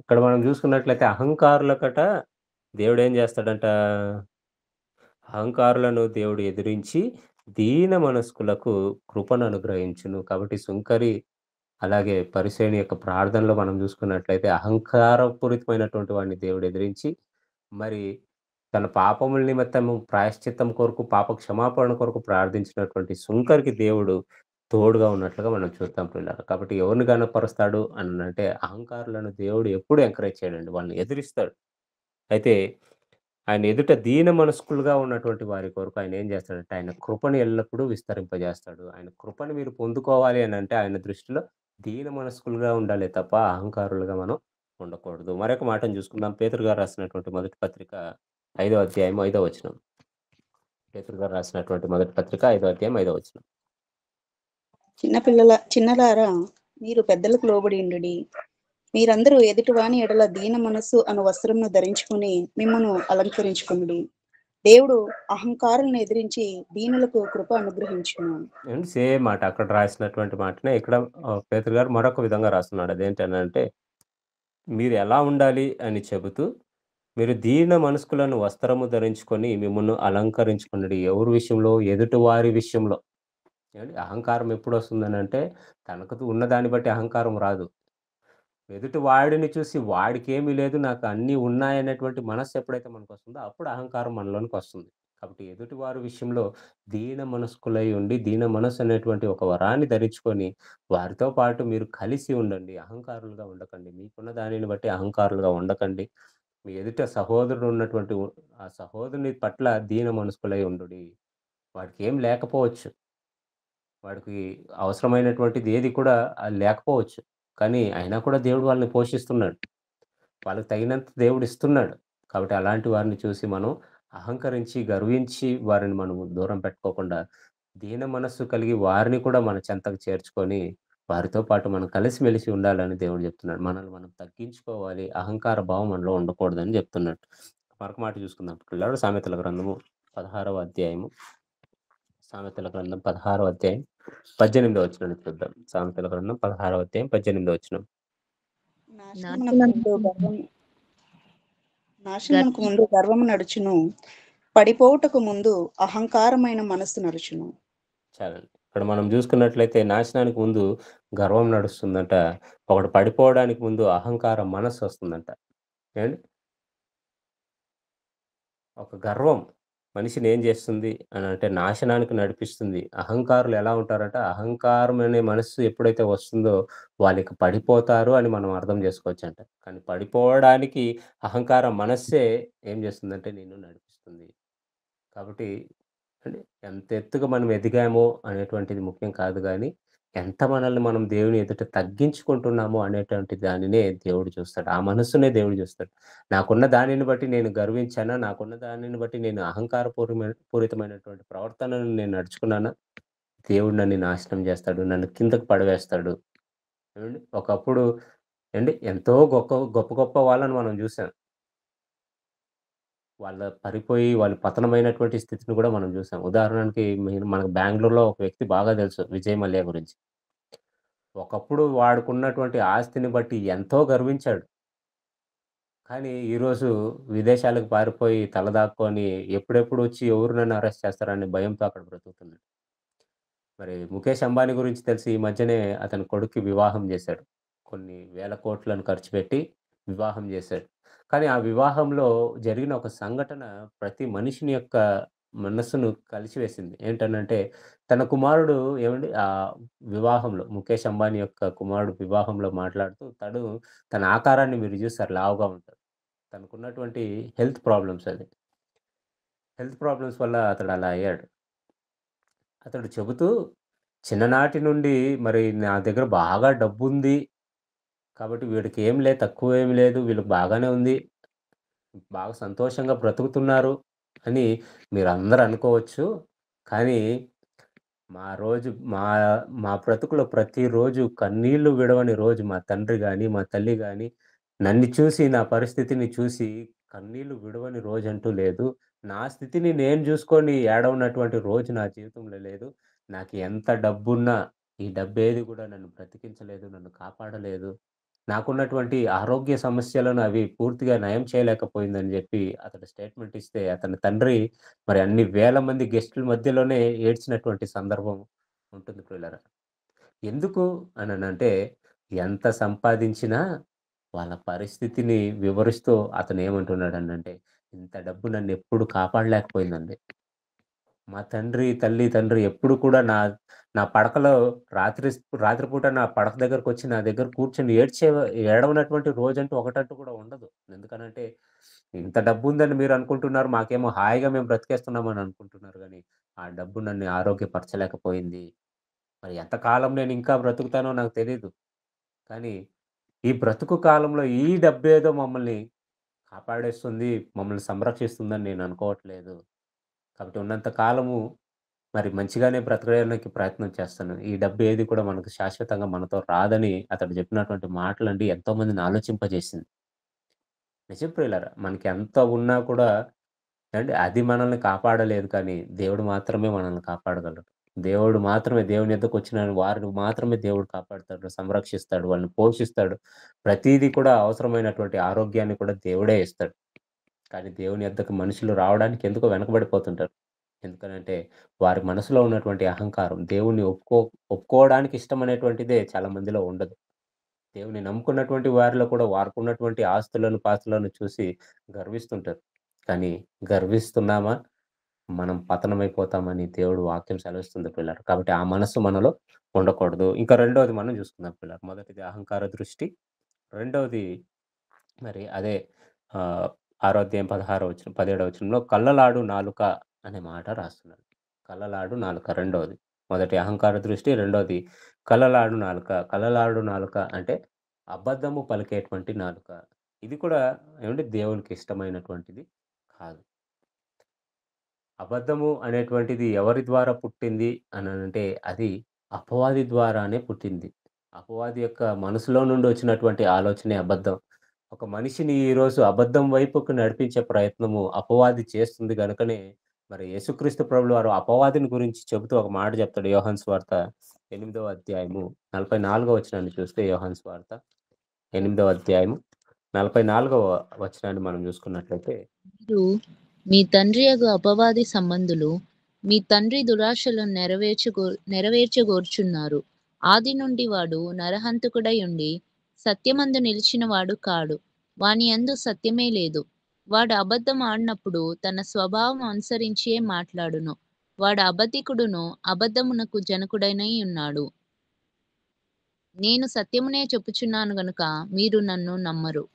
ఇక్కడ మనం చూసుకున్నట్లయితే అహంకారులకట దేవుడేం చేస్తాడంట? అహంకారులను దేవుడు ఎదిరించి దీన మనస్కులకు కృపను అనుగ్రహించును. కాబట్టి సుంకరి అలాగే పరిసయ్యుని యొక్క ప్రార్థనలో మనం చూసుకున్నట్లయితే అహంకారపూరితమైనటువంటి వాడిని దేవుడు ఎదిరించి, మరి తన పాపముల నిమిత్తము ప్రాయశ్చిత్తం కొరకు, పాప క్షమాపణ కొరకు ప్రార్థించినటువంటి సుంకరికి దేవుడు తోడుగా ఉన్నట్లుగా మనం చూస్తాం పిల్లలు. కాబట్టి ఎవరిని గనపరుస్తాడు అనంటే అహంకారులను దేవుడు ఎప్పుడు ఎంకరేజ్ చేయడండి. వాళ్ళని ఎదిరిస్తాడు. అయితే ఆయన ఎదుట దీన మనస్కులుగా ఉన్నటువంటి వారి కొరకు ఆయన ఏం చేస్తాడంటే, ఆయన కృపను ఎల్లప్పుడూ విస్తరింపజేస్తాడు. ఆయన కృపను మీరు పొందుకోవాలి అనంటే ఆయన దృష్టిలో దీన మనస్కులుగా ఉండాలే తప్ప అహంకారులుగా మనం ఉండకూడదు. మరొక మాటను చూసుకుందాం. పేతురు గారు రాసినటువంటి మొదటి పత్రిక 5వ అధ్యాయం 5వ వచనం. పేతురు గారు రాసినటువంటి మొదటి పత్రిక 5వ అధ్యాయం 5వ వచనం. చిన్నలారా మీరు పెద్దలకు లోబడి ఉండుడి. మీరందరూ ఎదుటివాని ఎడల దీన మనస్సు అను వస్త్రమును ధరించుకుని మిమ్మును అలంకరించుకునుడి. దేవుడు అహంకారులను ఎదిరించి దీనులకు కృప అనుగ్రహించును. సేమ్ మాట అక్కడ రాసినటువంటి మాటనే ఇక్కడ పేతురు గారు మరొక విధంగా రాస్తున్నాడు. అదేంటనంటే, మీరు ఎలా ఉండాలి అని చెబుతూ, మీరు దీన మనస్కులను వస్త్రము ధరించుకొని మిమ్మును అలంకరించుకునుడి. ఎవరి విషయంలో? ఎదుటివారి విషయంలో. అహంకారం ఎప్పుడొస్తుందనంటే, తనకు ఉన్న దాన్ని బట్టి అహంకారం రాదు. ఎదుటి వాడిని చూసి వాడికేమీ లేదు, నాకు అన్నీ ఉన్నాయనేటువంటి మనస్సు ఎప్పుడైతే మనకొస్తుందో, అప్పుడు అహంకారం మనలోనికొస్తుంది. కాబట్టి ఎదుటివారి విషయంలో దీన మనస్కులై ఉండి, దీన మనస్సు అనేటువంటి ఒక వరాన్ని ధరించుకొని, వారితో పాటు మీరు కలిసి ఉండండి. అహంకారులుగా ఉండకండి. మీకున్న దానిని బట్టి అహంకారులుగా ఉండకండి. మీ ఎదుట సహోదరుడు ఉన్నటువంటి ఆ సహోదరుని పట్ల దీన మనస్కులై ఉండుడి. వాడికేం లేకపోవచ్చు. వాడికి అవసరమైనటువంటిది ఏది కూడా లేకపోవచ్చు. కానీ అయినా కూడా దేవుడు వాళ్ళని పోషిస్తున్నాడు. వాళ్ళకి తగినంత దేవుడిస్తున్నాడు. కాబట్టి అలాంటి వారిని చూసి మనం అహంకరించి, గర్వించి వారిని మనము దూరం పెట్టుకోకుండా, దీన మనస్సు కలిగి వారిని కూడా మన చెంతకు చేర్చుకొని, వారితో పాటు మనం కలిసిమెలిసి ఉండాలని దేవుడు చెప్తున్నాడు. మనల్ని మనం తగ్గించుకోవాలి. అహంకార భావం మనలో ఉండకూడదని చెప్తున్నాడు. మరొక మాట చూసుకుందాం పిల్లాడు. సామెతల గ్రంథము 16వ అధ్యాయము. సామెతల గ్రంథం 16వ అధ్యాయం 18వ వచనాన్ని చూద్దాం. సామెతల గ్రంథం 16వ అధ్యాయం 18వ వచనం. నాశనమునకు ముందు గర్వము నడుచును, పడిపోవుటకు ముందు అహంకారమైన మనస్సు నడుచును. చాలండి. ఇక్కడ మనం చూసుకున్నట్లయితే నాశనానికి ముందు గర్వం నడుస్తుందంట. ఒకడు పడిపోవడానికి ముందు అహంకార మనస్సొస్తుందంట. ఏవండీ? ఒక గర్వం మనిషిని ఏం చేస్తుంది అనంటే నాశనానికి నడిపిస్తుంది. అహంకారులు ఎలా ఉంటారంటే, అహంకారం అనే మనస్సు ఎప్పుడైతే వస్తుందో వాళ్ళిక పడిపోతారు అని మనం అర్థం చేసుకోవచ్చంట. కానీ పడిపోవడానికి అహంకార మనస్సే ఏం చేస్తుందంటే నిన్ను నడిపిస్తుంది. కాబట్టి అంటే ఎంత ఎత్తుగా మనం ఎదిగామో అనేటువంటిది ముఖ్యం కాదు గానీ, ఎంత మనల్ని మనం దేవుని ఎదుట తగ్గించుకుంటున్నామో అనేటువంటి దానినే దేవుడు చూస్తాడు. ఆ మనస్సునే దేవుడు చూస్తాడు. నాకున్న దానిని బట్టి నేను గర్వించానా? నాకున్న దానిని బట్టి నేను పూరితమైనటువంటి ప్రవర్తనను నేను నడుచుకున్నానా? దేవుడు నన్ను నాశనం చేస్తాడు. నన్ను కిందకి పడవేస్తాడు. ఏవండీ? ఒకప్పుడు ఎంతో గొప్ప గొప్ప వాళ్ళని మనం జూసాం. వాళ్ళు పతనమైనటువంటి స్థితిని గూడా మనం జూసాం. ఉదాహరణకి మనకు బెంగుళూరులో ఒక వ్యక్తి బాగా తెలుసు 'విజయ్ మల్య' గురించి. ఒకప్పుడు వాడికున్నటువంటి ఆస్తిని బట్టి ఎంతో గర్వించాడు. కానీ ఈరోజు విదేశాలకు పారిపోయి తలదాక్కొని ఎప్పుడెప్పుడొచ్చి ఎవరు నన్ను అరెస్ట్ చేస్తారనే భయంతో అక్కడ బ్రతుకుతున్నాడు. మరి ముఖేష్ అంబానీ గురించి తెలిసి ఈ మధ్యనే అతని కొడుక్కి వివాహం జేశాడు. కొన్ని వేల కోట్లను ఖర్చు పెట్టి వివాహం జేశాడు. కానీ ఆ వివాహంలో జరిగిన ఒక సంఘటన ప్రతి మనిషిని యొక్క మనస్సును కలిచివేసింది. ఏంటనంటే తన కుమారుడు వివాహంలో ముఖేష్ అంబానీ యొక్క కుమారుడు వివాహంలో మాట్లాడుతూ తన ఆకారాన్ని మీరు జూసారు లావుగా ఉంటాడు. తనకున్నటువంటి హెల్త్ ప్రాబ్లమ్స్ అది. హెల్త్ ప్రాబ్లమ్స్ వల్ల అతడు అలా అయ్యాడు. అతడు చెబుతూ, చిన్ననాటి నుండి మరి నా దగ్గర బాగా డబ్బుంది. కాబట్టి వీడికేం తక్కువేమి లేదు. వీళ్ళకి బాగానే ఉంది. బాగా సంతోషంగా బ్రతుకుతున్నారు అని మీరందరూ అనుకోవచ్చు. కానీ మా రోజు మా మా బ్రతుకులో ప్రతిరోజు కన్నీళ్లు విడవని రోజు మా తండ్రి గాని, మా తల్లి గాని నన్ను చూసి, నా పరిస్థితిని చూసి కన్నీళ్లు విడవని రోజంటూ లేదు. నా స్థితిని నేను జూసుకొని ఏడవనటువంటి రోజు నా జీవితంలో లేదు. నాకు ఎంత డబ్బున్నా, ఈ డబ్బేది గూడా నన్ను బ్రతికించలేదు, నన్ను కాపాడలేదు. నాకున్నటువంటి ఆరోగ్య సమస్యలను అవి పూర్తిగా నయం చేయలేకపోయిందని జెప్పి అతడు స్టేట్‌మెంట్ ఇస్తే, అతని తండ్రి మరి అన్ని వేల మంది గెస్టుల మధ్యలోనే ఏడ్చినటువంటి సందర్భం ఉంటుంది ప్రియులారా. ఎందుకు అననంటే, ఎంత సంపాదించినా వాళ్ళ పరిస్థితిని వివరిస్తూ అతనేమంటున్నాడనంటే, ఇంత డబ్బు నన్నెప్పుడు కాపాడలేకపోయిందండి. మా తండ్రి ఎప్పుడు కూడా నా పడకలో రాత్రిపూట నా పడక దగ్గరకొచ్చి నా దగ్గర కూర్చొని ఏడవనటువంటి రోజంటూ ఒకటంటూ కూడా ఉండదు. ఎందుకనంటే, ఇంత డబ్బుందని మీరనుకుంటున్నారు. మాకేమో హాయిగా మేము బ్రతికేస్తున్నామని అనుకుంటున్నారు గానీ, ఆ డబ్బు నన్ను ఆరోగ్యపరచలేకపోయింది. మరి ఎంతకాలం నేనింకా బ్రతుకుతానో నాకు తెలీదు. కానీ, ఈ బ్రతుకు కాలంలో ఈ డబ్బేదో మమ్మల్ని కాపాడేస్తుంది, మమ్మల్ని సంరక్షిస్తుందని నేననుకోవట్లేదు. కాబట్టి ఉన్నంత కాలము మరి మంచిగానే బ్రతకడానికి ప్రయత్నం చేస్తాను. ఈ డబ్బు ఏది కూడా మనకు శాశ్వతంగా మనతో రాదని అతడు చెప్పినటువంటి మాటలండి ఎంతోమందిని ఆలోచింపజేసింది. నిజం ప్రియులారా! మనకి ఎంత ఉన్నా కూడా అది మనల్ని కాపాడలేదు కానీ దేవుడు మాత్రమే మనల్ని కాపాడగలడు. దేవుడు మాత్రమే దేవుని యొద్దకొచ్చిన వారిని మాత్రమే దేవుడు కాపాడుతాడు, సంరక్షిస్తాడు, వాళ్ళని పోషిస్తాడు. ప్రతీదీ కూడా అవసరమైనటువంటి ఆరోగ్యాన్ని కూడా దేవుడే ఇస్తాడు. కానీ దేవుని యొద్దకు మనుషులు రావడానికి ఎందుకో వెనకబడిపోతుంటారు. ఎందుకనంటే వారి మనసులో ఉన్నటువంటి అహంకారం దేవుణ్ణి ఒప్పుకోవడానికి ఇష్టమనేటువంటిదే చాలా మందిలో ఉండదు. దేవుని నమ్ముకున్నటువంటి వారిలో కూడా వారికున్నటువంటి ఆస్తులను, పాస్తులను చూసి గర్విస్తుంటారు. కానీ గర్విస్తున్నామా? మనం పతనమైపోతామని దేవుడు వాక్యం సెలవిస్తుంది పిల్లలు. కాబట్టి ఆ మనస్సు మనలో ఉండకూడదు. ఇంకా రెండోది మనం చూసుకుందాం పిల్లలు. మొదటిది అహంకార దృష్టి. రెండోది మరి అదే ఆహ్, 6 అధ్యాయం 17వ వచనంలో కల్లలాడు నాలుక అనే మాట రాస్తున్నాడు. కల్లలాడు నాలుక రెండోది. మొదటి అహంకార దృష్టి, రెండోది కల్లలాడు నాలుక. కల్లలాడు నాలుక అంటే అబద్ధము పలికేటువంటి నాలుక. ఇది కూడా దేవునికి ఇష్టమైనటువంటిది కాదు. అబద్ధము అనేటువంటిది ఎవరి ద్వారా పుట్టింది అననంటే అది అపవాది ద్వారానే పుట్టింది. అపవాది యొక్క మనసులో నుండి వచ్చినటువంటి ఆలోచనే అబద్ధం. ఒక మనిషిని ఈరోజు అబద్ధం వైపుకు నడిపించే ప్రయత్నము అపవాది చేస్తుంది గనుకనే మరి యేసుక్రీస్తు ప్రభులు వారు అపవాదిని గురించి చెబుతూ ఒక మాట చెప్తాడు. యోహాను సువార్త 8వ అధ్యాయము 44వ వచనాన్ని చూస్తే యోహాను సువార్త 8వ అధ్యాయము 44వ వచనాన్ని మనం చూసుకున్నట్లయితే మీరు మీ తండ్రియగు అపవాది సంబంధులు మీ తండ్రి దురాశలను నెరవేర్చగోర్చున్నారు. ఆది నుండి వాడు నరహంతకుడై ఉండి సత్యమందు నిలిచినవాడు కాడు. వాని యందు సత్యమే లేదు. వాడు అబద్ధం ఆడినప్పుడు తన స్వభావం అనుసరించే మాట్లాడును. వాడు అబద్ధికుడును అబద్ధమునకు జనకుడనై ఉన్నాడు. నేను సత్యమునే చెప్పుచున్నాను గనుక మీరు నన్ను నమ్మరు.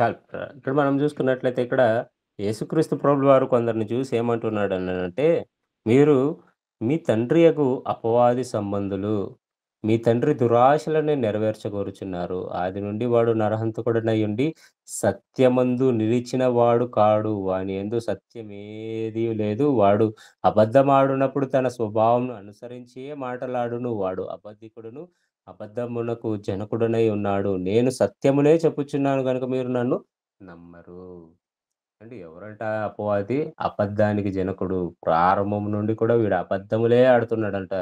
చాలు. ఇక్కడ మనం చూసుకున్నట్లయితే ఇక్కడ యేసుక్రీస్తు ప్రభులు వారు కొందరిని చూసి ఏమంటున్నాడనంటే, "మీరు మీ తండ్రియగు అపవాది సంబంధులు. మీ తండ్రి దురాశలనే నెరవేర్చగోరుచున్నారు. ఆది నుండి వాడు నరహంతకుడనయుండి సత్యమందు నిలిచిన వాడు కాడు. వాని యందు సత్యమేదీ లేదు. వాడు అబద్ధమాడునప్పుడు తన స్వభావంను అనుసరించియే మాటలాడును. వాడు అబద్ధికుడును అబద్ధమునకు జనకుడనై ఉన్నాడు. నేను సత్యమునే చెప్పుచున్నాను గనుక మీరు నన్ను నమ్మరు." అంటే ఎవరంట అపవాది? అబద్ధానికి జనకుడు. ప్రారంభం నుండి కూడా వీడు అబద్ధములే ఆడుతున్నాడంట.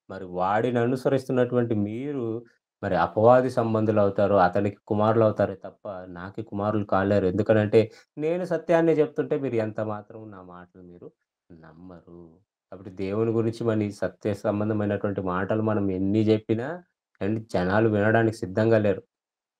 మరి వాడిని అనుసరిస్తున్నటువంటి మీరు మరి అపవాది సంబంధులవుతారు. అతనికి కుమారులవుతారే తప్ప నాకి కుమారులు కాలేరు. ఎందుకనంటే నేను సత్యాన్నే చెప్తుంటే మీరు ఎంత మాత్రం నా మాటలు మీరు నమ్మరు. కాబట్టి దేవుని గురించి మరి సత్య సంబంధమైనటువంటి మాటలు మనం ఎన్ని జెప్పినా అండ్ జనాలు వినడానికి సిద్ధంగా లేరు.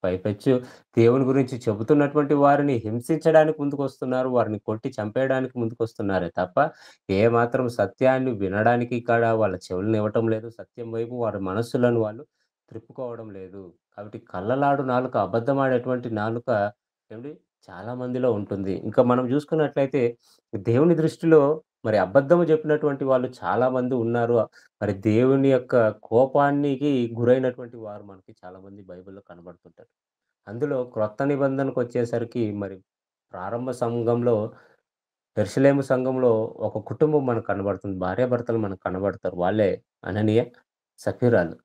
పైపెచ్చు దేవుని గురించి చెబుతున్నటువంటి వారిని హింసించడానికి ముందుకొస్తున్నారు. వారిని కొట్టి చంపేయడానికి ముందుకొస్తున్నారే తప్ప, ఏమాత్రం సత్యాన్ని వినడానికి వాళ్ళ చెవులనివ్వటం లేదు. సత్యం వైపు వారి మనస్సులను వాళ్ళు త్రిప్పుకోవడం లేదు. కాబట్టి కల్లలాడు నాలుక, అబద్ధమాడేటువంటి నాలుక ఏవండీ చాలా మందిలో ఉంటుంది. ఇంకా మనం జూసుకున్నట్లయితే దేవుని దృష్టిలో మరి అబద్ధము జెప్పినటువంటి వాళ్ళు చాలా మంది ఉన్నారు. మరి దేవుని యొక్క కోపానికి గురైనటువంటి వారు మనకి చాలామంది బైబిల్‌లో కనబడుతుంటారు. అందులో క్రొత్త నిబంధనకొచ్చేసరికి మరి ప్రారంభ సంఘంలో యెరూషలేము సంఘంలో ఒక కుటుంబం మనకు కనబడుతుంది. భార్యాభర్తలు మనకు కనబడతారు. వాళ్ళే అననీయ, సఫీరాలు.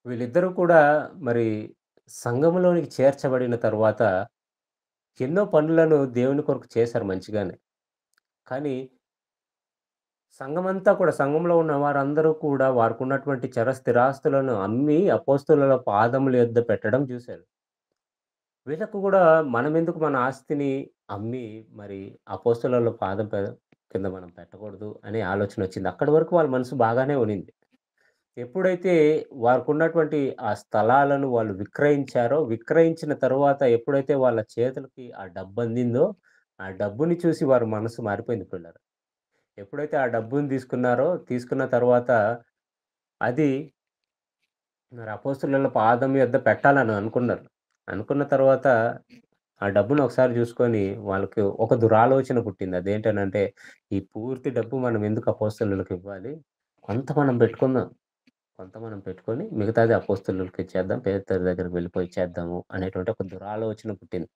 వీళ్ళిద్దరూ కూడా మరి సంఘములోనికి చేర్చబడిన తరువాత ఎన్నో పనులను దేవుని కొరకు చేశారు మంచిగానే. కానీ సంఘమంతా కూడా సంఘంలో ఉన్న వారందరూ కూడా వారికున్నటువంటి చర స్థిరాస్తులను అమ్మి అపోస్తలుల పాదముల యొద్ద పెట్టడం జూసారు. వీళ్ళకు గూడా మనమెందుకు మన ఆస్తిని అమ్మి మరి అపోస్తలుల పాదం కింద మనం పెట్టకూడదు అనే ఆలోచనొచ్చింది. అక్కడి వరకు వాళ్ళ మనసు బాగానే ఉనింది. ఎప్పుడైతే వారికున్నటువంటి ఆ స్థలాలను వాళ్ళు విక్రయించారో, విక్రయించిన తరువాత ఎప్పుడైతే వాళ్ళ చేతులకి ఆ డబ్బందిందో, ఆ డబ్బుని చూసి వారి మనసు మారిపోయింది పిల్లలు. ఎప్పుడైతే ఆ డబ్బుని తీసుకున్నారో, తీసుకున్న తర్వాత అది మరి అపోస్తలుల పాదం యొద్ద పెట్టాలని అనుకున్నారు. అనుకున్న తర్వాత ఆ డబ్బును ఒకసారి చూసుకొని వాళ్ళకి ఒక దురాలోచన పుట్టింది. అదేంటనంటే, ఈ పూర్తి డబ్బు మనం ఎందుకు అపోస్తలులకివ్వాలి? కొంత మనం పెట్టుకుందాం. కొంత మనం పెట్టుకొని మిగతాది అపోస్తలులకిచ్చేద్దాం. పేతురు దగ్గరికి వెళ్ళిపోయి ఇచ్చేద్దాము అనేటువంటి ఒక దురాలోచన పుట్టింది.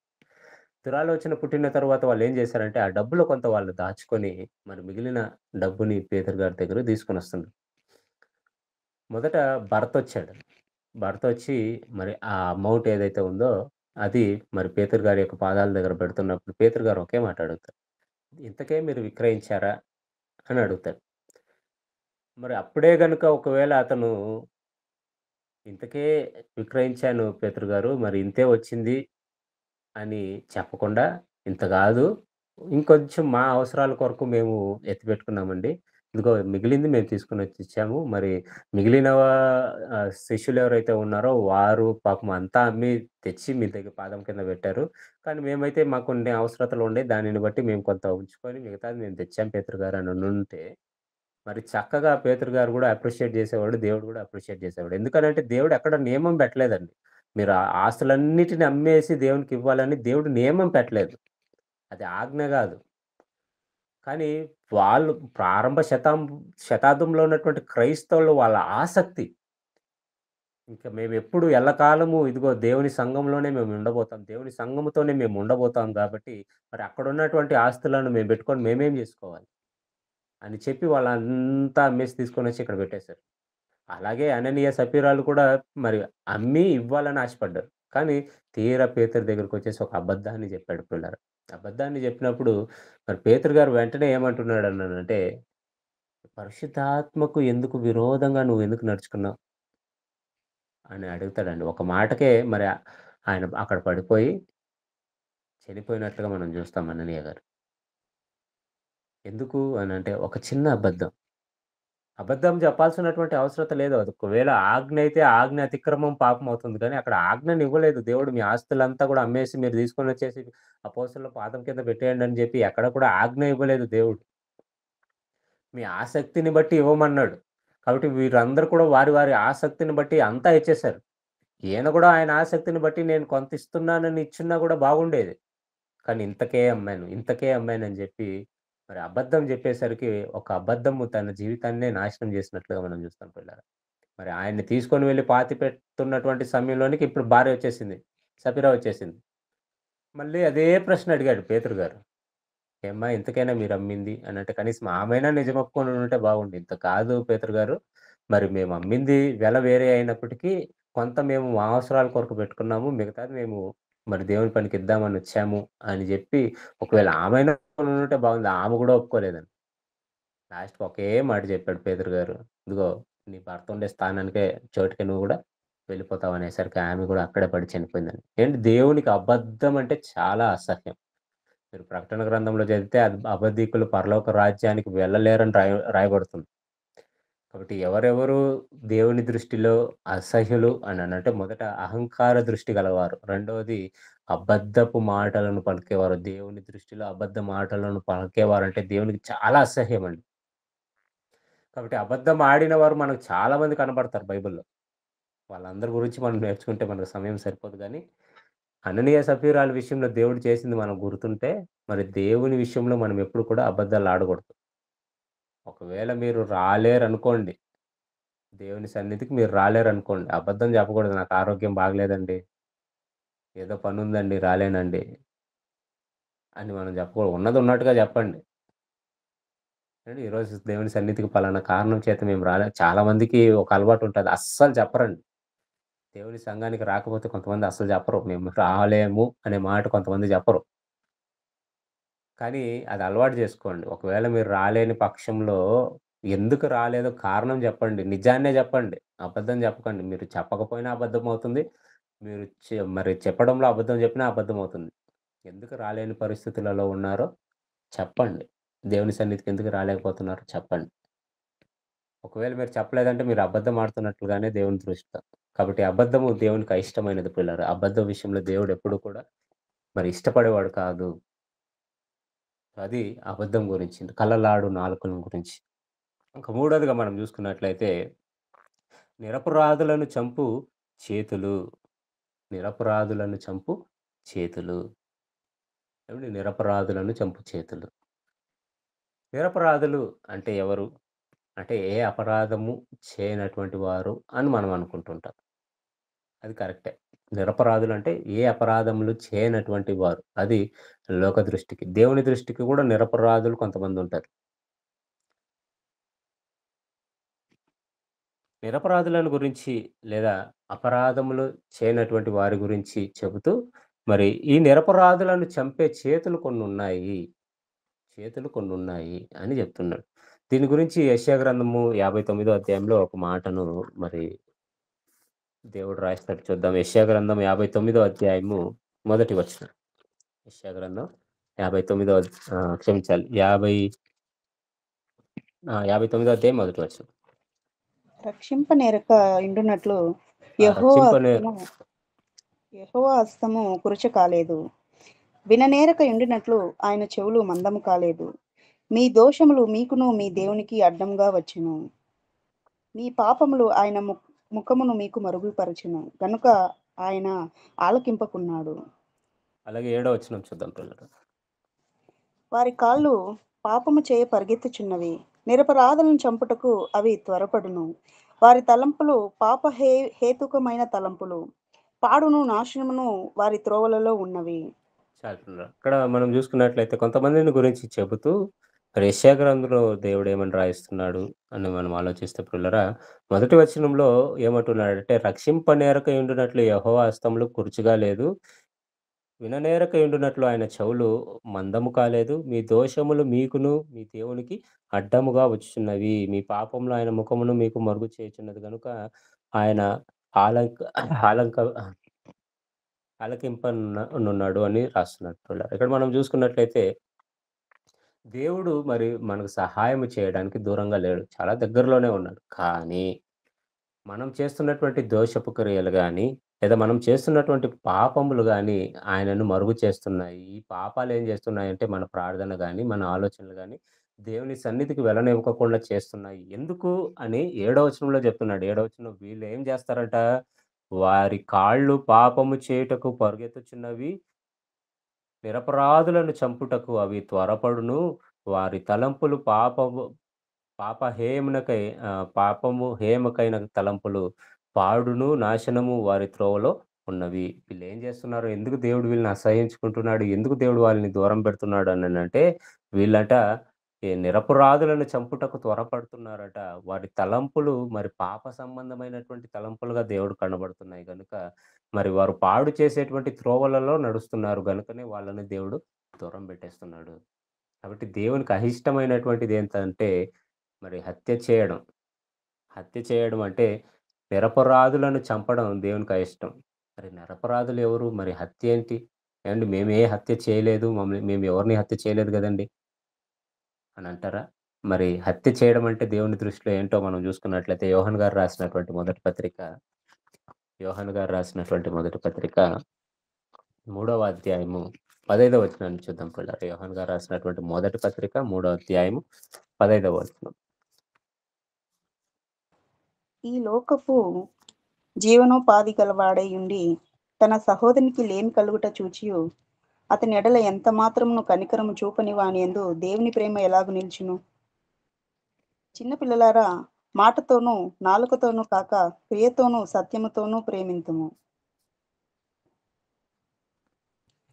దురాలోచన పుట్టిన తర్వాత వాళ్ళేం చేశారంటే, ఆ డబ్బులో కొంత వాళ్ళు దాచుకొని, మరి మిగిలిన డబ్బుని పేతురు గారి దగ్గరకి తీసుకొనొస్తున్నారు. మొదట భర్తొచ్చాడు. భర్తొచ్చి మరి ఆ అమౌంట్ ఏదైతే ఉందో, అది మరి పేతురు గారి యొక్క పాదాల దగ్గర పెడుతున్నప్పుడు పేతురు గారు ఒకే మాట అడుగుతారు. "ఇంతకే మీరు విక్రయించారా?" అని అడుగుతాడు. మరి అప్పుడే గనుక ఒకవేళ అతను "ఇంతకే విక్రయించాను పేతురు గారు. మరి ఇంతే వచ్చింది" అని చెప్పకుండా, "ఇంత గాదు. ఇంకొంచెం మా అవసరాల కొరకు మేము ఎత్తిపెట్టుకున్నామండి. ఇదిగో మిగిలింది మేము తీసుకొనొచ్చి ఇచ్చాము. మరి మిగిలిన శిష్యులు ఎవరైతే ఉన్నారో వారు పాపం అంతా అమ్మి తెచ్చి మీ దగ్గర పాదం కింద పెట్టారు. కానీ మేమైతే మాకు కొన్ని అవసరతలు ఉండే దానిని బట్టి మేము కొంత ఉంచుకొని మిగతాది మేము తెచ్చాం పేతురు గారు" అని అనుంటే, మరి చక్కగా పేతురు గారు గూడా అప్రిషియేట్ జేసేవాడు. దేవుడు గూడా అప్రిషియేట్ జేసేవాడు. ఎందుకనంటే దేవుడు ఎక్కడ నియమం పెట్టలేదండి. మీరు ఆ ఆస్తులన్నిటిని అమ్మేసి దేవునికివ్వాలని దేవుడు నియమం పెట్టలేదు. అది ఆజ్ఞ గాదు. కానీ వాళ్ళు ప్రారంభ శతాబ్దంలో ఉన్నటువంటి క్రైస్తవులు వాళ్ళ ఆసక్తి. ఇంక మేమెప్పుడు ఎల్లకాలము ఇదిగో దేవుని సంఘంలోనే మేము ఉండబోతాం. దేవుని సంఘముతోనే మేము ఉండబోతాం గాబట్టి, మరి అక్కడున్నటువంటి ఆస్తులను మేము బెట్టుకొని మేమేం జేసుకోవాలి? అని చెప్పి వాళ్ళంతా అమ్మేసి తీసుకొనొచ్చి ఇక్కడ పెట్టేశారు. అలాగే అననీయ, సపీరాలు కూడా మరి అమ్మి ఇవ్వాలని ఆశపడ్డారు. కానీ తీరా పేతురు దగ్గరికొచ్చేసి ఒక అబద్ధాన్ని జెప్పాడు ప్రియులారా. అబద్ధాన్ని జెప్పినప్పుడు మరి పేతురు గారు వెంటనే ఏమంటున్నాడన్నానంటే, "పరిశుద్ధాత్మకు ఎందుకు విరోధంగా నువ్వెందుకు నడుచుకున్నావు?" అని అడుగుతాడండి. ఒక మాటకే మరి ఆయన అక్కడ పడిపోయి చనిపోయినట్లుగా మనం జూస్తాం అననీయ గారు. ఎందుకు అనంటే ఒక చిన్న అబద్ధం. అబద్ధం చెప్పాల్సినటువంటి అవసరత లేదు. అది ఒకవేళ ఆజ్ఞ అయితే ఆజ్ఞ అతిక్రమం పాపమవుతుంది కానీ, అక్కడ ఆజ్ఞనివ్వలేదు దేవుడు. మీ ఆస్తులంతా కూడా అమ్మేసి మీరు తీసుకొనొచ్చేసి అపోస్తలుల పాదం కింద పెట్టేయండి అని చెప్పి ఎక్కడ కూడా ఆజ్ఞ ఇవ్వలేదు దేవుడు. మీ ఆసక్తిని బట్టి ఇవ్వమన్నాడు. కాబట్టి వీరందరూ కూడా వారి వారి ఆసక్తిని బట్టి అంతా ఇచ్చేశారు. ఈయన కూడా ఆయన ఆసక్తిని బట్టి నేను కొంత ఇస్తున్నానని ఇచ్చున్నా కూడా బాగుండేది. కానీ ఇంతకే అమ్మాను, ఇంతకే అమ్మానని జెప్పి మరి అబద్ధం జెప్పేసరికి ఒక అబద్ధము తన జీవితాన్నే నాశనం జేసినట్లుగా మనం జూస్తాం పిల్లరా. మరి ఆయన్ని తీసుకొని వెళ్లి పాతిపెడుతున్నటువంటి సమయంలోనికి ఇప్పుడు భార్య వచ్చేసింది. సఫీరా వచ్చేసింది. మళ్ళీ అదే ప్రశ్న అడిగాడు పేతురు గారు. "ఏమ్మా ఇంతకేనా మీరమ్మింది" అనంటే కనీసం ఆమైనా నిజమొప్పుకొని ఉండుంటే బాగుండు. ఇంత కాదు పేతురు గారు. మరి మేము అమ్మింది వెల వేరే అయినప్పటికీ కొంత మేము మా అవసరాల కొరకు పెట్టుకున్నాము. మిగతాది మేము మరి దేవుని పనికిద్దామని వచ్చాము అని జెప్పి ఒకవేళ ఆమైనా ఒప్పుకొనుంటే బాగుంది. ఆమె గూడా ఒప్పుకోలేదండి. లాస్ట్‌కి ఒకే మాట జెప్పాడు పేతురు గారు. "ఇదిగో నీ భర్త ఉండే స్థానానికే చోటికి నువ్వు గూడా వెళ్ళిపోతావు" అనేసరికి ఆమె గూడా అక్కడే పడి చనిపోయిందండి. ఏంటి దేవునికి అబద్ధం అంటే చాలా అసహ్యం. మీరు ప్రకటన గ్రంథంలో చదివితే అబద్ధికులు పరలోక రాజ్యానికి వెళ్ళలేరని రాయబడుతుంది. కాబట్టి ఎవరెవరు దేవుని దృష్టిలో అసహ్యులు అనంటే మొదట అహంకార దృష్టి గలవారు. రెండవది అబద్ధపు మాటలను పలికేవారు. దేవుని దృష్టిలో అబద్ధ మాటలను పలికేవారంటే దేవునికి చాలా అసహ్యమండి. కాబట్టి అబద్ధం ఆడిన వారు మనకు చాలా మంది కనపడతారు బైబిల్‌లో. వాళ్ళందరి గురించి మనం నేర్చుకుంటే మనకు సమయం సరిపోదు గానీ, అననీయ, సఫీరాల విషయంలో దేవుడు చేసింది మనకు గుర్తుంటే, మరి దేవుని విషయంలో మనం ఎప్పుడు కూడా అబద్దాలాడకూడదు. ఒకవేళ మీరు రాలేరనుకోండి, దేవుని సన్నిధికి మీరు రాలేరనుకోండి, అబద్ధం చెప్పకూడదు. నాకు ఆరోగ్యం బాగలేదండి, ఏదో పనుందండి రాలేనండి అని మనం చెప్పకూడదు. ఉన్నది ఉన్నట్టుగా చెప్పండి. ఏండి ఈరోజు దేవుని సన్నిధికి పలానా కారణం చేత మేము చాలా మందికి ఒక అలవాటుంటది. అస్సలు చెప్పరండి. దేవుని సంఘానికి రాకపోతే కొంతమంది అస్సలు చెప్పరు. మేము రాలేము అనే మాట కొంతమంది చెప్పరు. కానీ అది అలవాటు జేసుకోండి. ఒకవేళ మీరు రాలేని పక్షంలో ఎందుకు రాలేదో కారణం జెప్పండి. నిజాన్నే జెప్పండి. అబద్ధం జెప్పకండి. మీరు చెప్పకపోయినా అబద్ధమవుతుంది. మీరు మరి చెప్పడంలో అబద్ధం జెప్పినా అబద్ధమవుతుంది. ఎందుకు రాలేని పరిస్థితులలో ఉన్నారో చెప్పండి. దేవుని సన్నిధికి ఎందుకు రాలేకపోతున్నారో చెప్పండి. ఒకవేళ మీరు చెప్పలేదంటే మీరు అబద్ధం ఆడుతున్నట్లుగానే దేవుని దృష్టిలో. కాబట్టి అబద్ధము దేవునికి అయిష్టమైనది పిల్లరా. అబద్ధం విషయంలో దేవుడు ఎప్పుడు కూడా మరి ఇష్టపడేవాడు కాదు. అది అబద్ధం గురించి. కల్లలాడు నాలుకల గురించి. ఇంక మూడోదిగా మనం జూసుకున్నట్లయితే, నిరపరాధులను చంపు చేతులు. నిరపరాధులను చంపు చేతులు. ఏవండీ నిరపరాధులను చంపు చేతులు. నిరపరాధులు అంటే ఎవరు? అంటే ఏ అపరాధము చేయనటువంటి వారు అని మనం అనుకుంటుంటాం. అది కరెక్టే. నిరపరాధులంటే ఏ అపరాధములు చేయనటువంటి వారు. అది లోక దృష్టికి. దేవుని దృష్టికి గూడా నిరపరాధులు కొంతమందుంటారు. నిరపరాధులను గురించి లేదా అపరాధములు చేయనటువంటి వారి గురించి చెబుతూ, మరి ఈ నిరపరాధులను చంపే చేతులు కొన్నున్నాయి. చేతులు కొన్నున్నాయి అని జెప్తున్నాడు. దీని గురించి యెషయా గ్రంథము 59 అధ్యాయంలో ఒక మాటను మరి దేవుడు రాయిస్తాడు చూద్దాం. యెషయా గ్రంథం 59 అధ్యాయము మొదటి వచనం. యెషయా గ్రంథం 59 క్షమించాలి. 59 అధ్యాయం మొదటి వచనం. రక్షింపనేరక ఇండునట్లు ఆ యెహోవా రక్షింపనే హస్తము కురుచ కాలేదు. విననేరక ఎండినట్లు ఆయన చెవులు మందము కాలేదు. మీ దోషములు మీకును మీ దేవునికి అడ్డంగా వచ్చును. మీ పాపములు ఆయన ముఖమును మీకు మరుగుపరచును. గనుక ఆయన ఆలకింపకున్నాడు. అలాగే ఏడో వచనం చూద్దాం పిల్లలు. వారి కాళ్ళు పాపము చేయ పరిగెత్తుచున్నవి. నిరపరాధులను చంపుటకు అవి త్వరపడును. వారి తలంపులు హేతుకమైన తలంపులు. పాడును నాశనమును వారి త్రోవలలో ఉన్నవి. చాలు పిల్లలు. ఇక్కడ మనం జూసుకున్నట్లయితే కొంతమందిని గురించి చెబుతూ మరి యెషయా గ్రంథంలో దేవుడు ఏమని రాయిస్తున్నాడు అని మనం ఆలోచిస్తే పిల్లరా, మొదటి వచనంలో ఏమంటున్నాడంటే, రక్షింపనేరక ఉండునట్లు యెహోవా హస్తములు కురుచుగా లేదు. విననేరక ఉండునట్లు ఆయన చెవులు మందము కాలేదు. మీ దోషములు మీకును మీ దేవునికి అడ్డముగా వచ్చుచున్నవి. మీ పాపములు ఆయన ముఖమును మీకు మరుగు చేయుచున్నది గనుక ఆయన ఆలంక ఆలంక ఆలకింపనున్నాడు అని రాస్తున్నాడు పిల్లరా. ఇక్కడ మనం జూసుకున్నట్లయితే దేవుడు మరి మనకు సహాయం చేయడానికి దూరంగా లేడు. చాలా దగ్గరలోనే ఉన్నాడు. కానీ మనం చేస్తున్నటువంటి దోషపు క్రియలు గాని, లేదా మనం చేస్తున్నటువంటి పాపములు గాని ఆయనను మరుగు చేస్తున్నాయి. ఈ పాపాలేం చేస్తున్నాయంటే మన ప్రార్థన గాని, మన ఆలోచనలు గాని దేవుని సన్నిధికి వెళ్ళనివ్వకుండా చేస్తున్నాయి. ఎందుకు అని ఏడో వచనంలో చెప్తున్నాడు. ఏడో వచనం వీళ్ళేం చేస్తారట? వారి కాళ్ళు పాపము చేయుటకు పరుగెత్తుచున్నవి. నిరపరాధులను చంపుటకు అవి త్వరపడును. వారి తలంపులు పాపము హేయముకైన తలంపులు పాడును, నాశనము వారి త్రోవలో ఉన్నవి. వీళ్ళేం జేస్తున్నారు? ఎందుకు దేవుడు వీళ్ళని అసహ్యించుకుంటున్నాడు? ఎందుకు దేవుడు వాళ్ళని దూరం పెడుతున్నాడు అననంటే, వీళ్ళట నిరపరాధులను చంపుటకు త్వరపడుతున్నారట. వారి తలంపులు మరి పాప సంబంధమైనటువంటి తలంపులుగా దేవుడు కనబడుతున్నాయి గనుక, మరి వారు పాడు చేసేటువంటి త్రోవలలో నడుస్తున్నారు గనుకనే వాళ్ళని దేవుడు దూరం పెట్టేస్తున్నాడు. కాబట్టి దేవునికి అయిష్టమైనటువంటిదేంటంటే మరి హత్య చేయడం. హత్య చేయడం అంటే నిరపరాధులను చంపడం దేవునికి అయిష్టం. మరి నిరపరాధులు ఎవరు? మరి హత్య ఏంటి? ఏవండీ మేము ఏ హత్య చేయలేదు. మేము ఎవరిని హత్య చేయలేదు గదండీ! అని అంటారా? మరి హత్య చేయడం అంటే దేవుని దృష్టిలో ఏంటో మనం జూసుకున్నట్లయితే యోహాను గారు రాసినటువంటి మొదటి పత్రిక 3వ అధ్యాయము 15వ వచనాన్ని చూద్దాం పిల్లలు. యోహాను గారు రాసినటువంటి మొదటి పత్రిక 3వ అధ్యాయము 15వ వచనం. ఈ లోకపు జీవనోపాధి గలవాడై ఉండి తన సహోదరునికి లేమి కలుగుట చూచియు అతని ఎడల ఎంత మాత్రమును కనికరము చూపని వాని యందు దేవుని ప్రేమ ఎలాగు నిల్చును? చిన్న పిల్లలారా, మాటతోనూ నాలుకతోనూ కాక క్రియతోనూ సత్యముతోనూ ప్రేమింతుము.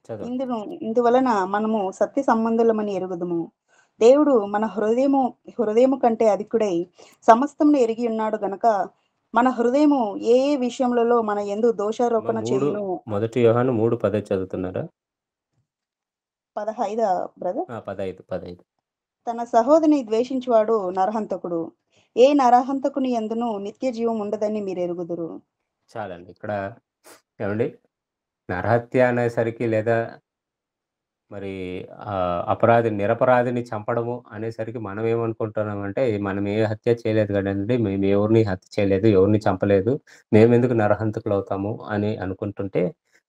చదవండి. ఇందువలన మనము సత్య సంబంధులమని ఎరుగుదుము. దేవుడు మన హృదయము కంటే అధికుడై సమస్తమును ఎరిగి ఉన్నాడు గనక మన హృదయము ఏ ఏ విషయములలో మన యందు దోషారోపణ చేయును. మొదటి యోహాను 3:15 చదువుతున్నారా? 15 బ్రదర్. 15. తన సహోదరిని ద్వేషించువాడు నరహంతకుడు. ఏ నరహంతకుని యందును నిత్య జీవం ఉండదని మీరు ఎరుగుదురు. చాలండి. ఇక్కడ ఏవండీ నరహత్య అనేసరికి లేదా మరి నిరపరాధిని చంపడము అనేసరికి మనం ఏమనుకుంటున్నామంటే, మనం ఏ హత్య చేయలేదు కదండీ! మేము ఎవరిని హత్య చేయలేదు, ఎవరిని చంపలేదు. మేమెందుకు నరహంతకులవుతాము అని అనుకుంటుంటే,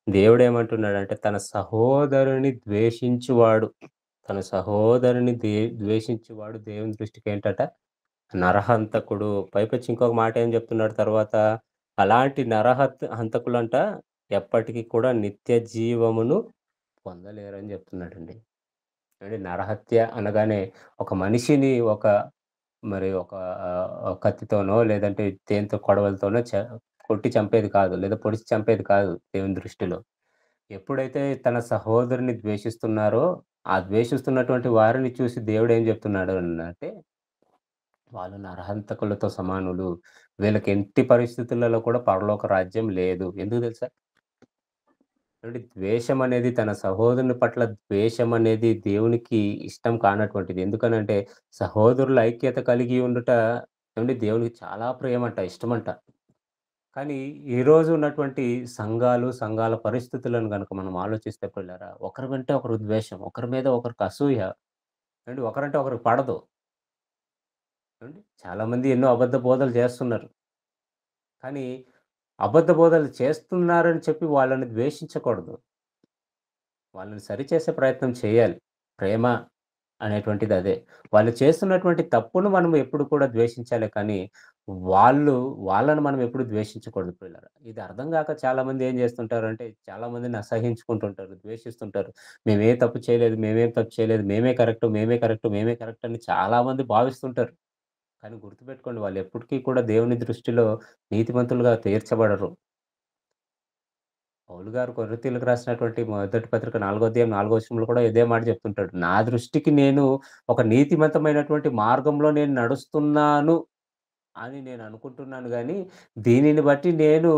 దేవుడేమంటున్నాడంటే, తన సహోదరుని ద్వేషించువాడు దేవుని దృష్టికేంటట? నరహంతకుడు. పైపెచ్చి ఇంకొక మాట ఏం చెప్తున్నాడు తర్వాత? అలాంటి హంతకులంట ఎప్పటికి కూడా నిత్య జీవమును పొందలేరని చెప్తున్నాడండి. అంటే నరహత్య అనగానే ఒక మనిషిని ఒక కత్తితోనో లేదంటే దేనితో కొడవలితోనో కొట్టి చంపేది కాదు. లేదా పొడిచి చంపేది కాదు దేవుని దృష్టిలో. ఎప్పుడైతే తన సహోదరుని ద్వేషిస్తున్నారో, ఆ ద్వేషిస్తున్నటువంటి వారిని చూసి దేవుడేం చెప్తున్నాడు అనంటే, వాళ్ళు నరహంతకులతో సమానులు. వీళ్ళకి ఎట్టి పరిస్థితులలో కూడా పరలోక రాజ్యం లేదు. ఎందుకు తెలుసా? అంటే తన సహోదరుని పట్ల ద్వేషం అనేది దేవునికి ఇష్టం కానటువంటిది. ఎందుకనంటే సహోదరుల ఐక్యత కలిగి ఉండుట దేవునికి చాలా ప్రియమంట, ఇష్టమంట. కానీ ఈరోజు ఉన్నటువంటి సంఘాల పరిస్థితులను గనుక మనం ఆలోచిస్తే పిల్లరా, ఒకరి వెంట ఒకరు ద్వేషం, ఒకరి మీద ఒకరికి అసూయ, ఒకరంటే ఒకరికి పడదు. చాలామంది ఎన్నో అబద్ధ బోధలు చేస్తున్నారు. కానీ అబద్ధ బోధలు చేస్తున్నారని చెప్పి వాళ్ళని ద్వేషించకూడదు. వాళ్ళని సరిచేసే ప్రయత్నం చేయాలి. ప్రేమ అనేటువంటిది అదే. వాళ్ళు చేస్తున్నటువంటి తప్పును మనం ఎప్పుడు కూడా ద్వేషించాలే కానీ, వాళ్ళని మనం ఎప్పుడు ద్వేషించకూడదు పిల్లరా. ఇది అర్థం గాక చాలామంది ఏం చేస్తుంటారంటే, చాలామందిని అసహించుకుంటుంటారు, ద్వేషిస్తుంటారు. మేమేం తప్పు చేయలేదు, మేమే కరెక్ట్ అని చాలామంది భావిస్తుంటారు. కానీ గుర్తుపెట్టుకోండి వాళ్ళు ఎప్పటికీ కూడా దేవుని దృష్టిలో నీతిమంతులుగా తీర్చబడరు. పౌలు గారు కొరింథీయులకు రాసినటువంటి మొదటి పత్రిక 4వ అధ్యాయం 4వ వచనంలో కూడా ఇదే మాట చెప్తుంటాడు. నా దృష్టికి నేను ఒక నీతిమంతమైనటువంటి మార్గంలో నేను నడుస్తున్నాను అని నేను అనుకుంటున్నాను గానీ, దీనిని బట్టి నేను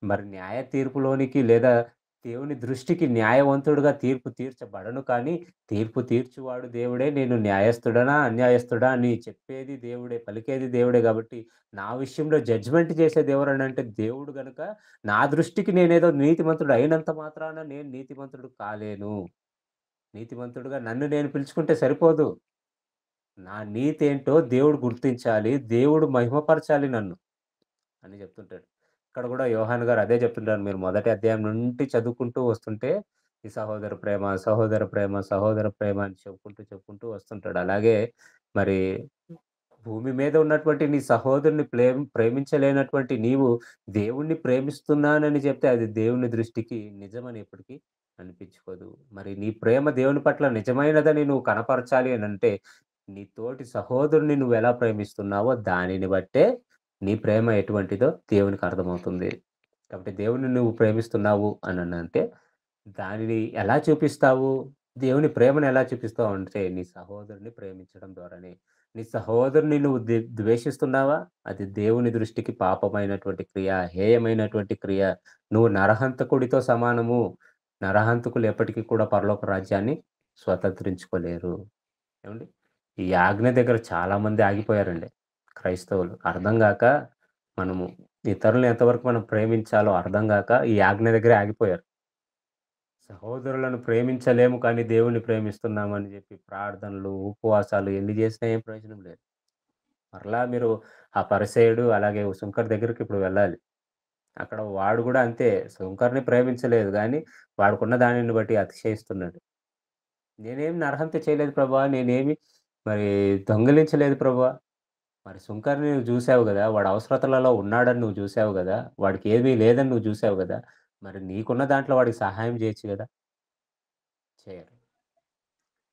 మరి న్యాయ తీర్పులోనికి లేదా దేవుని దృష్టికి న్యాయవంతుడుగా తీర్పు తీర్చబడను కానీ, తీర్పు తీర్చువాడు దేవుడే. నేను న్యాయస్థుడనా, అన్యాయస్థుడా అని చెప్పేది దేవుడే, పలికేది దేవుడే గాబట్టి, నా విషయంలో జడ్జ్‌మెంట్ చేసేది ఎవరనంటే దేవుడు గనుక, నా దృష్టికి నేనేదో నీతిమంతుడు అయినంత మాత్రాన నేను నీతిమంతుడు కాలేను. నీతిమంతుడుగా నన్ను నేను పిలుచుకుంటే సరిపోదు. నా నీతేంటో దేవుడు గుర్తించాలి. దేవుడు మహిమపరచాలి నన్ను అని చెప్తుంటాడు. ఇక్కడ గూడా యోహాను గారు అదే చెప్తుంటారు. మీరు మొదటి అధ్యాయం నుండి చదువుకుంటూ వస్తుంటే, ఈ సహోదర ప్రేమ, సహోదర ప్రేమ, సహోదర ప్రేమ అని చెప్పుకుంటూ వస్తుంటాడు. అలాగే మరి భూమి మీద ఉన్నటువంటి నీ సహోదరుని ప్రేమించలేనటువంటి నీవు దేవుణ్ణి ప్రేమిస్తున్నానని చెప్తే అది దేవుని దృష్టికి నిజమని ఎప్పటికీ అనిపించుకోదు. మరి నీ ప్రేమ దేవుని పట్ల నిజమైనదని నువ్వు కనపరచాలి అనంటే, నీ తోటి సహోదరుని నువ్వెలా ప్రేమిస్తున్నావో దానిని బట్టే నీ ప్రేమ ఎటువంటిదో దేవునికి అర్థమవుతుంది. కాబట్టి దేవుడిని నువ్వు ప్రేమిస్తున్నావు అననంటే, దానిని ఎలా చూపిస్తావు? దేవుని ప్రేమను ఎలా చూపిస్తావు అంటే, నీ సహోదరుని ప్రేమించడం ద్వారానే. నీ సహోదరుని నువ్వు ద్వేషిస్తున్నావా? అది దేవుని దృష్టికి పాపమైనటువంటి క్రియ, హేయమైనటువంటి క్రియ. నువ్వు నరహంతకుడితో సమానము. నరహంతకులు ఎప్పటికి కూడా పరలోక రాజ్యాన్ని స్వతంత్రించుకోలేరు. ఏవండీ? ఈ ఆజ్ఞ దగ్గర చాలామంది ఆగిపోయారండి. క్రైస్తవులు. అర్థం గాక మనము ఇతరులను ఎంతవరకు మనం ప్రేమించాలో అర్థం గాక ఈ ఆజ్ఞ దగ్గరే ఆగిపోయారు. సహోదరులను ప్రేమించలేము కానీ దేవుడిని ప్రేమిస్తున్నామని జెప్పి ప్రార్థనలు, ఉపవాసాలు ఎన్ని జేసినా ఏం ప్రయోజనం లేదు. మరలా మీరు ఆ పరిసయ్యుడు అలాగే సుంకరి దగ్గరికి ఇప్పుడు వెళ్ళాలి. అక్కడ వాడు గూడా అంతే సుంకర్‌ని ప్రేమించలేదు గానీ వాడికున్న దానిని బట్టి అతిశయిస్తున్నాడు. నేనేమి నరహంత చేయలేదు ప్రభా! నేనేమి మరి దొంగిలించలేదు ప్రభా! మరి సుంకర్‌ని నువ్వు జూసావు గదా! వాడు అవసరతలలో ఉన్నాడని నువ్వు జూసావు గదా! వాడికి ఏమీ లేదని నువ్వు జూసావు గదా! మరి నీకున్న దాంట్లో వాడికి సహాయం జేయొచ్చు గదా! చేయరు.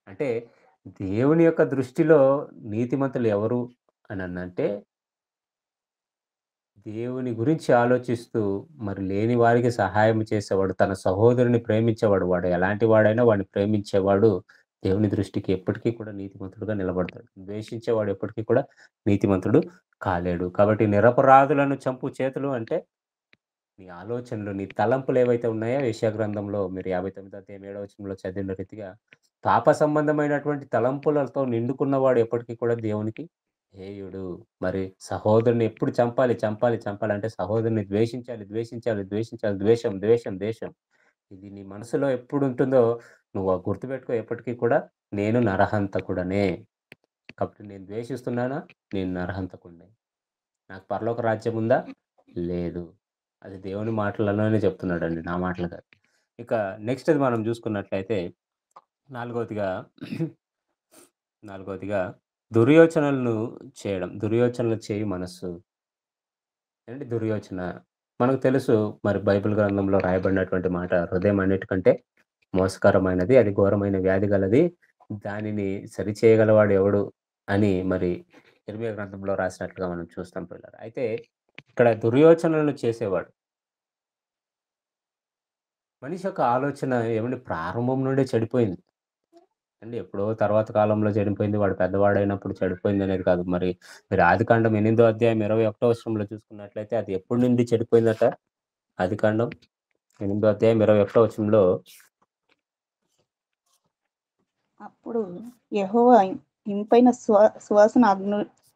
అంటే దేవుని యొక్క దృష్టిలో నీతిమంతులు ఎవరు అననంటే, దేవుని గురించి ఆలోచిస్తూ మరి లేని వారికి సహాయం చేసేవాడు, తన సహోదరుని ప్రేమించేవాడు, వాడు ఎలాంటి వాడైనా వాడిని ప్రేమించేవాడు దేవుని దృష్టికి ఎప్పటికీ కూడా నీతిమంతుడుగా నిలబడతాడు. ద్వేషించేవాడు ఎప్పటికీ కూడా నీతిమంతుడు కాలేడు. కాబట్టి నిరపరాధులను చంపు చేతులు అంటే నీ ఆలోచనలు, నీ తలంపులేవైతే ఉన్నాయో యెషయా గ్రంథంలో మీరు 59 అధ్యాయం 7వ వచనంలో చదివిన రీతిగా పాప సంబంధమైనటువంటి తలంపులతో నిండుకున్నవాడు ఎప్పటికీ కూడా దేవునికి హేయుడు. మరి సహోదరుని ఎప్పుడు చంపాలి, చంపాలి, చంపాలంటే సహోదరుని ద్వేషించాలి, ద్వేషించాలి, ద్వేషించాలి. ద్వేషం, ద్వేషం, ద్వేషం. ఇది నీ మనసులో ఎప్పుడుంటుందో నువ్వు గుర్తుపెట్టుకో ఎప్పటికీ కూడా నేను నరహంతకుడనే. కాబట్టి నేను ద్వేషిస్తున్నానా? నేను నరహంతకుడినే. నాకు పరలోక రాజ్యం ఉందా? లేదు. అది దేవుని మాటలలోనే చెప్తున్నాడండి. నా మాటలు కాదు. ఇక నెక్స్ట్‌ది మనం చూసుకున్నట్లయితే నాలుగవదిగా నాలుగవదిగా దుర్యోచనలను చేయడం. దుర్యోచనలు చేయు మనస్సు. ఏంటి దుర్యోచన? మనకు తెలుసు మరి బైబిల్ గ్రంథంలో రాయబడినటువంటి మాట హృదయం అన్నిటికంటే మోసకరమైనది. అది ఘోరమైన వ్యాధి గలది. దానిని సరిచేయగలవాడు ఎవడు అని మరి ఇర్మీయా గ్రంథంలో రాసినట్లుగా మనం చూస్తాం పిల్లలు. అయితే ఇక్కడ దుర్యోచనలను చేసేవాడు. మనిషి యొక్క ఆలోచన ఏవండీ ప్రారంభం నుండే చెడిపోయింది. అండి ఎప్పుడో తర్వాత కాలంలో చెడిపోయింది. వాడు పెద్దవాడైనప్పుడు చెడిపోయిందనేది కాదు. మరి మీరు ఆదికాండం 8 అధ్యాయం 21 వచనంలో చూసుకున్నట్లయితే అది ఎప్పటి నుండి చెడిపోయిందట? ఆదికాండం 8 అధ్యాయం 21 వచనంలో అప్పుడు యెహోవా ఇంపైన సువాసన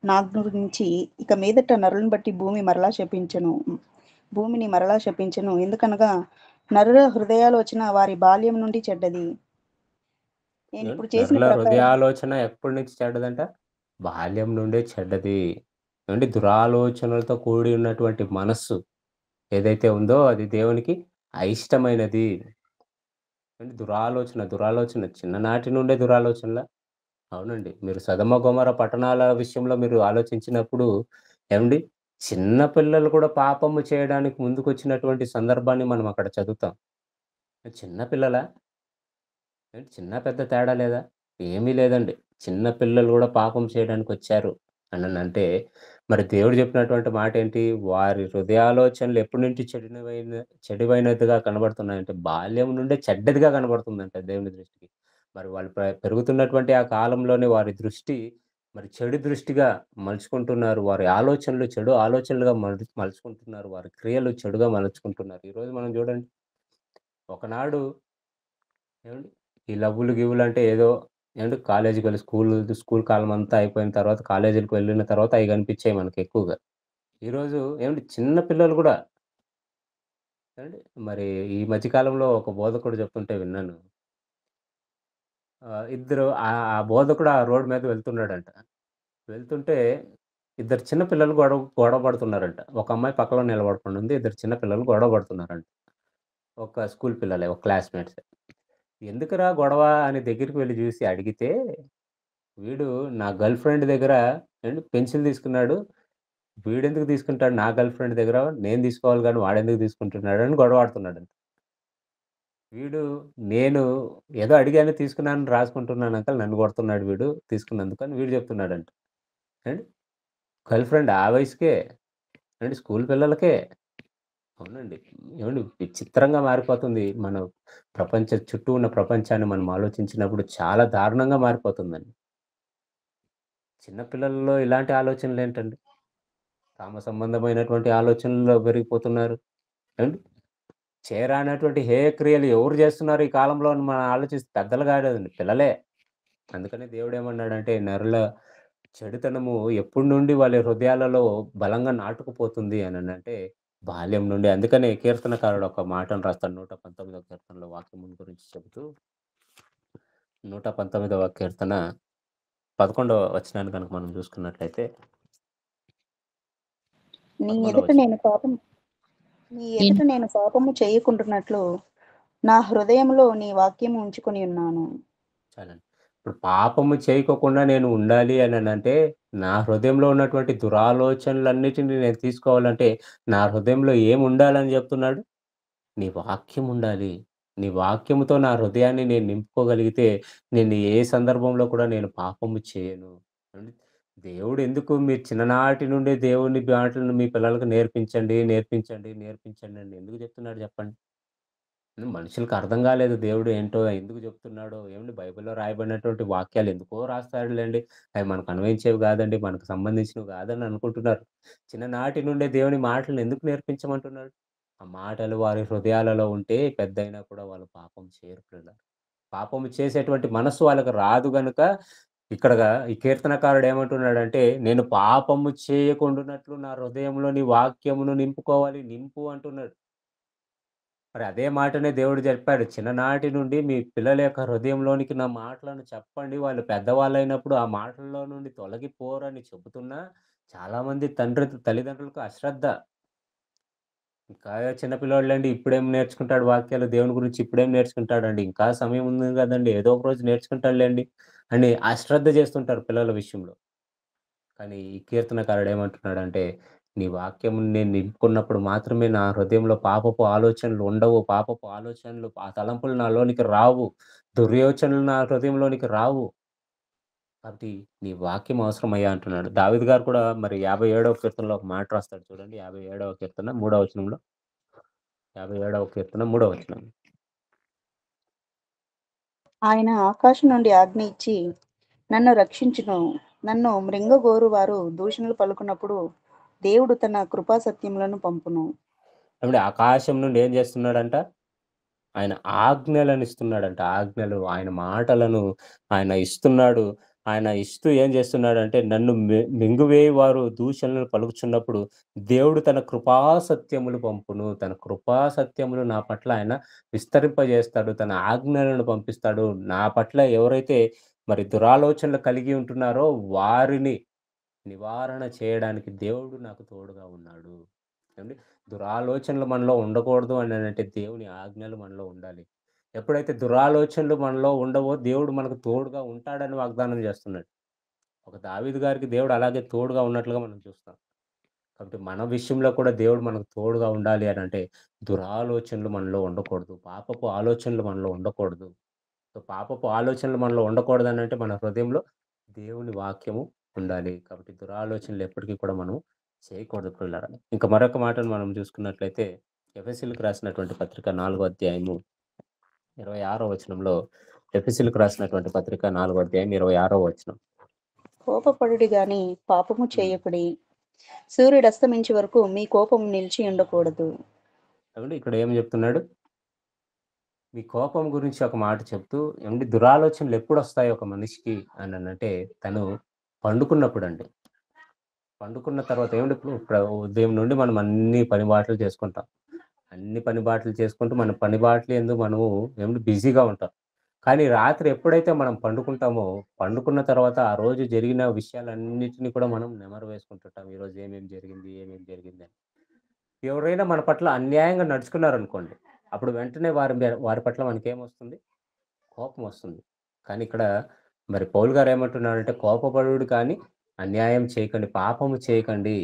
నాగ్నురించి ఇక మీదట నరులను బట్టి భూమిని మరలా శపించెను. ఎందుకనగా నరుల హృదయాలోచన వారి బాల్యం నుండి చెడ్డది. నేను ఇప్పుడు చేసిన నరుల ప్రకారం హృదయాలోచన ఎప్పటి నుంచి చెడ్డదంట? బాల్యం నుండే చెడ్డది. ఏవండీ దురాలోచనలతో కూడి ఉన్నటువంటి మనస్సు ఏదైతే ఉందో అది దేవునికి అయిష్టమైనది. అంటే దురాలోచన చిన్ననాటి నుండే దురాలోచనలా? అవునండి. మీరు సొదొమ, గొమొర్రా పట్టణాల విషయంలో మీరు ఆలోచించినప్పుడు ఏవండీ చిన్న పిల్లలు కూడా పాపము చేయడానికి ముందుకొచ్చినటువంటి సందర్భాన్ని మనం అక్కడ చదువుతాం. చిన్న పిల్లలా? ఏంటి చిన్న పెద్ద తేడా లేదా? ఏమీ లేదండి. చిన్న పిల్లలు గూడా పాపం చేయడానికొచ్చారు అననంటే, మరి దేవుడు చెప్పినటువంటి మాటేంటి? వారి హృదయాలోచనలు ఎప్పటి నుంచి చెడువైనదిగా కనబడుతున్నాయంటే, బాల్యం నుండే చెడ్డదిగా కనబడుతుందంట దేవుని దృష్టికి. మరి వాళ్ళు పెరుగుతున్నటువంటి ఆ కాలంలోనే వారి దృష్టి మరి చెడు దృష్టిగా మలుచుకుంటున్నారు. వారి ఆలోచనలు చెడు ఆలోచనలుగా మలుచుకుంటున్నారు. వారి క్రియలు చెడుగా మలుచుకుంటున్నారు. ఈరోజు మనం చూడండి, ఒకనాడు ఏవండీ? ఈ లవ్వులు, గివ్వులు అంటే ఏదో ఏవండీ కాలేజీకెళ్ళి స్కూల్ కాలమంతా అయిపోయిన తర్వాత కాలేజీలకి వెళ్ళిన తర్వాత అయి కనిపించాయి మనకెక్కువగా. ఈరోజు ఏవండీ చిన్న పిల్లలు గూడా ఏవండీ మరి ఈ మధ్య కాలంలో ఒక బోధకుడు చెప్తుంటే విన్నాను. ఇద్దరు ఆ బోధకుడు ఆ రోడ్ మీద వెళ్తున్నాడంట. వెళ్తుంటే ఇద్దరు చిన్న పిల్లలు గొడవ గొడవ పడుతున్నారంట. ఒక అమ్మాయి పక్కలో నిలబడుకొని ఉంది. ఇద్దరు చిన్న పిల్లలు గొడవ పడుతున్నారంట. ఒక స్కూల్ పిల్లలే, ఒక క్లాస్‌మేట్సే. ఎందుకురా గొడవ అని దగ్గరికి వెళ్లి చూసి అడిగితే, వీడు నా గర్ల్ ఫ్రెండ్ దగ్గర ఏండి పెన్సిల్ తీసుకున్నాడు. వీడెందుకు తీసుకుంటాడు నా గర్ల్ ఫ్రెండ్ దగ్గర? నేను తీసుకోవాలి గానీ వాడెందుకు తీసుకుంటున్నాడని గొడవ ఆడుతున్నాడంట. వీడు నేను ఏదో అడిగాను తీసుకున్నానని రాసుకుంటున్నాను అంకల్ నన్ను కొడుతున్నాడు వీడు తీసుకున్నందుకు అని వీడు చెప్తున్నాడంట. ఏండి గర్ల్ ఫ్రెండ్ ఆ వయసుకే, ఏండి స్కూల్ పిల్లలకే. అవునండి. ఏవండి విచిత్రంగా మారిపోతుంది. మన చుట్టూ ఉన్న ప్రపంచాన్ని మనం ఆలోచించినప్పుడు చాలా దారుణంగా మారిపోతుందండి. చిన్న పిల్లల్లో ఇలాంటి ఆలోచనలేంటండి? కామ సంబంధమైనటువంటి ఆలోచనల్లో పెరిగిపోతున్నారు. ఏవండి చేయరానటువంటి హేయ క్రియలు ఎవరు చేస్తున్నారు ఈ కాలంలో అని మనం ఆలోచిస్తే పెద్దలు కాదండి పిల్లలే. అందుకని దేవుడేమన్నాడంటే నరుల చెడుతనము ఎప్పటి నుండి వాళ్ళ హృదయాలలో బలంగా నాటుకుపోతుంది అననంటే బాల్యం నుండి. అందుకనే కీర్తనకారుడు ఒక మాటను రాస్తాడు 119వ కీర్తనలో వాక్యమును గురించి చెబుతూ 119వ కీర్తన 11వ వచనాన్ని గనుక మనం చూసుకున్నట్లయితే నీ 11వ ఎదుట వచనం. నేను పాపం నీ ఎదుట నేను పాపము చేయకుంటున్నట్లు నా హృదయంలో నీ వాక్యము ఉంచుకొని ఉన్నాను. చాలండి. ఇప్పుడు పాపము చేయకోకుండా నేను ఉండాలి అననంటే, నా హృదయంలో ఉన్నటువంటి దురాలోచనలన్నిటిని నేను తీసుకోవాలంటే, నా హృదయంలో ఏముండాలని జెప్తున్నాడు? నీ వాక్యం ఉండాలి. నీ వాక్యముతో నా హృదయాన్ని నేను నింపుకోగలిగితే, నేను ఏ సందర్భంలో కూడా నేను పాపము చేయను. అండి. దేవుడు ఎందుకు మీరు చిన్ననాటి నుండే దేవుని మాటలను మీ పిల్లలకు నేర్పించండి, నేర్పించండి, నేర్పించండి అని ఎందుకు జెప్తున్నాడు జెప్పండి? మనుషులకి అర్థం గాలేదు దేవుడు ఏంటో, ఎందుకు చెప్తున్నాడో, ఏవండి బైబిల్‌లో రాయబడినటువంటి వాక్యాలు ఎందుకో రాస్తాడులెండి. అవి మనకు అన్వయించేవి గాదండి, మనకు సంబంధించినవి గాదని అనుకుంటున్నారు. చిన్ననాటి నుండే దేవుని మాటలను ఎందుకు నేర్పించమంటున్నాడు? ఆ మాటలు వారి హృదయాలలో ఉంటే పెద్దయినా కూడా వాళ్ళు పాపం చేయరు పిల్లలు. పాపము చేసేటువంటి మనస్సు వాళ్ళకి రాదు గనుక, ఇక్కడగా ఈ కీర్తనకారుడు ఏమంటున్నాడంటే, నేను పాపము చేయకుండునట్లు నా హృదయంలో నీ వాక్యమును నింపుకోవాలి, నింపు అంటున్నాడు. మరి అదే మాటనే దేవుడు చెప్పాడు. చిన్ననాటి నుండి మీ పిల్లల యొక్క హృదయంలోనికి నా మాటలను చెప్పండి. వాళ్ళు పెద్దవాళ్ళైనప్పుడు ఆ మాటల్లో నుండి తొలగిపోరని చెబుతున్నా, చాలామంది తల్లిదండ్రులకు అశ్రద్ధ. ఇంకా చిన్న పిల్లోడులెండి ఇప్పుడేం నేర్చుకుంటాడు వాక్యాలు దేవుని గురించి ఇప్పుడేం నేర్చుకుంటాడండి. ఇంకా సమయం ఉంది గదండీ! ఏదో ఒక రోజు నేర్చుకుంటాడులెండి అని అశ్రద్ధ చేస్తుంటారు పిల్లల విషయంలో. కానీ ఈ కీర్తనకారుడు ఏమంటున్నాడంటే, నీ వాక్యమును నేను నింపుకున్నప్పుడు మాత్రమే నా హృదయంలో పాపపు ఆలోచనలు ఉండవు. పాపపు ఆలోచనలు, ఆ తలంపులు నాలోనికి రావు. దుర్యోచనలు నా హృదయంలోనికి రావు. కాబట్టి నీ వాక్యం అవసరమయ్యా అంటున్నాడు. దావీదు గారు కూడా మరి 57వ కీర్తనలో ఒక మాట రాస్తాడు చూడండి. 57వ కీర్తన 3వ వచనంలో. 57వ కీర్తన 3వ వచనం. ఆయన ఆకాశం నుండి ఆజ్ఞ ఇచ్చి నన్ను రక్షించును. నన్ను మృంగగోరు వారు దూషణలు పలుకున్నప్పుడు దేవుడు తన కృపా సత్యములను పంపును. ఏమండి ఆకాశం నుండి ఏం చేస్తున్నాడంట? ఆయన ఆజ్ఞలనిస్తున్నాడంట. ఆజ్ఞలు, ఆయన మాటలను ఆయన ఇస్తున్నాడు. ఆయన ఇస్తూ ఏం చేస్తున్నాడంటే, నన్ను మింగువేయువారు దూషణలు పలుకుచున్నప్పుడు, దేవుడు తన కృపా సత్యములు పంపును. తన కృపా సత్యములు నా పట్ల ఆయన విస్తరింపజేస్తాడు. తన ఆజ్ఞలను పంపిస్తాడు. నా పట్ల ఎవరైతే మరి దురాలోచనలు కలిగి ఉంటున్నారో, వారిని నివారణ చేయడానికి దేవుడు నాకు తోడుగా ఉన్నాడు. ఏవండీ? దురాలోచనలు మనలో ఉండకూడదు అననంటే దేవుని ఆజ్ఞలు మనలో ఉండాలి. ఎప్పుడైతే దురాలోచనలు మనలో ఉండవో దేవుడు మనకు తోడుగా ఉంటాడని వాగ్దానం చేస్తున్నాడు. ఒక దావీదు గారికి దేవుడు అలాగే తోడుగా ఉన్నట్లుగా మనం చూస్తాం. కాబట్టి మన విషయంలో కూడా దేవుడు మనకు తోడుగా ఉండాలి అనంటే దురాలోచనలు మనలో ఉండకూడదు. పాపపు ఆలోచనలు మనలో ఉండకూడదు. సో, పాపపు ఆలోచనలు మనలో ఉండకూడదనంటే మన హృదయంలో దేవుని వాక్యము ఉండాలి. కాబట్టి దురాలోచనలు ఎప్పటికి కూడా మనం చేయకూడదు పిల్లరా. ఇంకా మరొక మాటను మనం చూసుకున్నట్లయితే ఎఫెసీయులకు రాసినటువంటి పత్రిక 4వ అధ్యాయము 26వ వచనంలో ఎఫెసీయులకు రాసినటువంటి పత్రిక 4వ అధ్యాయం 26వ వచనం. కోపపడుడి గాని పాపము హ్మ్. చేయకుడి. సూర్యుడు అస్తమించే వరకు మీ కోపం నిలిచి ఉండకూడదు. ఏవండీ ఇక్కడ ఏం చెప్తున్నాడు? మీ కోపం గురించి ఒక మాట చెప్తూ ఏవండీ దురాలోచనలు ఎప్పుడొస్తాయి ఒక మనిషికి అననంటే తను పండుకున్నప్పుడండి. పండుకున్న తర్వాత ఏవండీ ఇప్పుడు ఉదయం నుండి మనం అన్ని పని బాటలు చేసుకుంటాం. అన్ని పని బాటలు చేసుకుంటూ మన పని బాటల యందు మనము ఏమంటే బిజీగా ఉంటాం. కానీ రాత్రి ఎప్పుడైతే మనం పండుకుంటామో, పండుకున్న తర్వాత ఆ రోజు జరిగిన విషయాలన్నిటిని కూడా మనం నెమరు వేసుకుంటుంటాం. ఈరోజు ఏమేమి జరిగింది? ఏమేమి జరిగిందని. ఎవరైనా మన పట్ల అన్యాయంగా నడుచుకున్నారనుకోండి, అప్పుడు వెంటనే వారి పట్ల మనకేమొస్తుంది? కోపమొస్తుంది. కానీ ఇక్కడ మరి పౌలు గారు ఏమంటున్నారంటే, కోపపడుడు కానీ అన్యాయం చేయకండి, పాపము చేయకండి.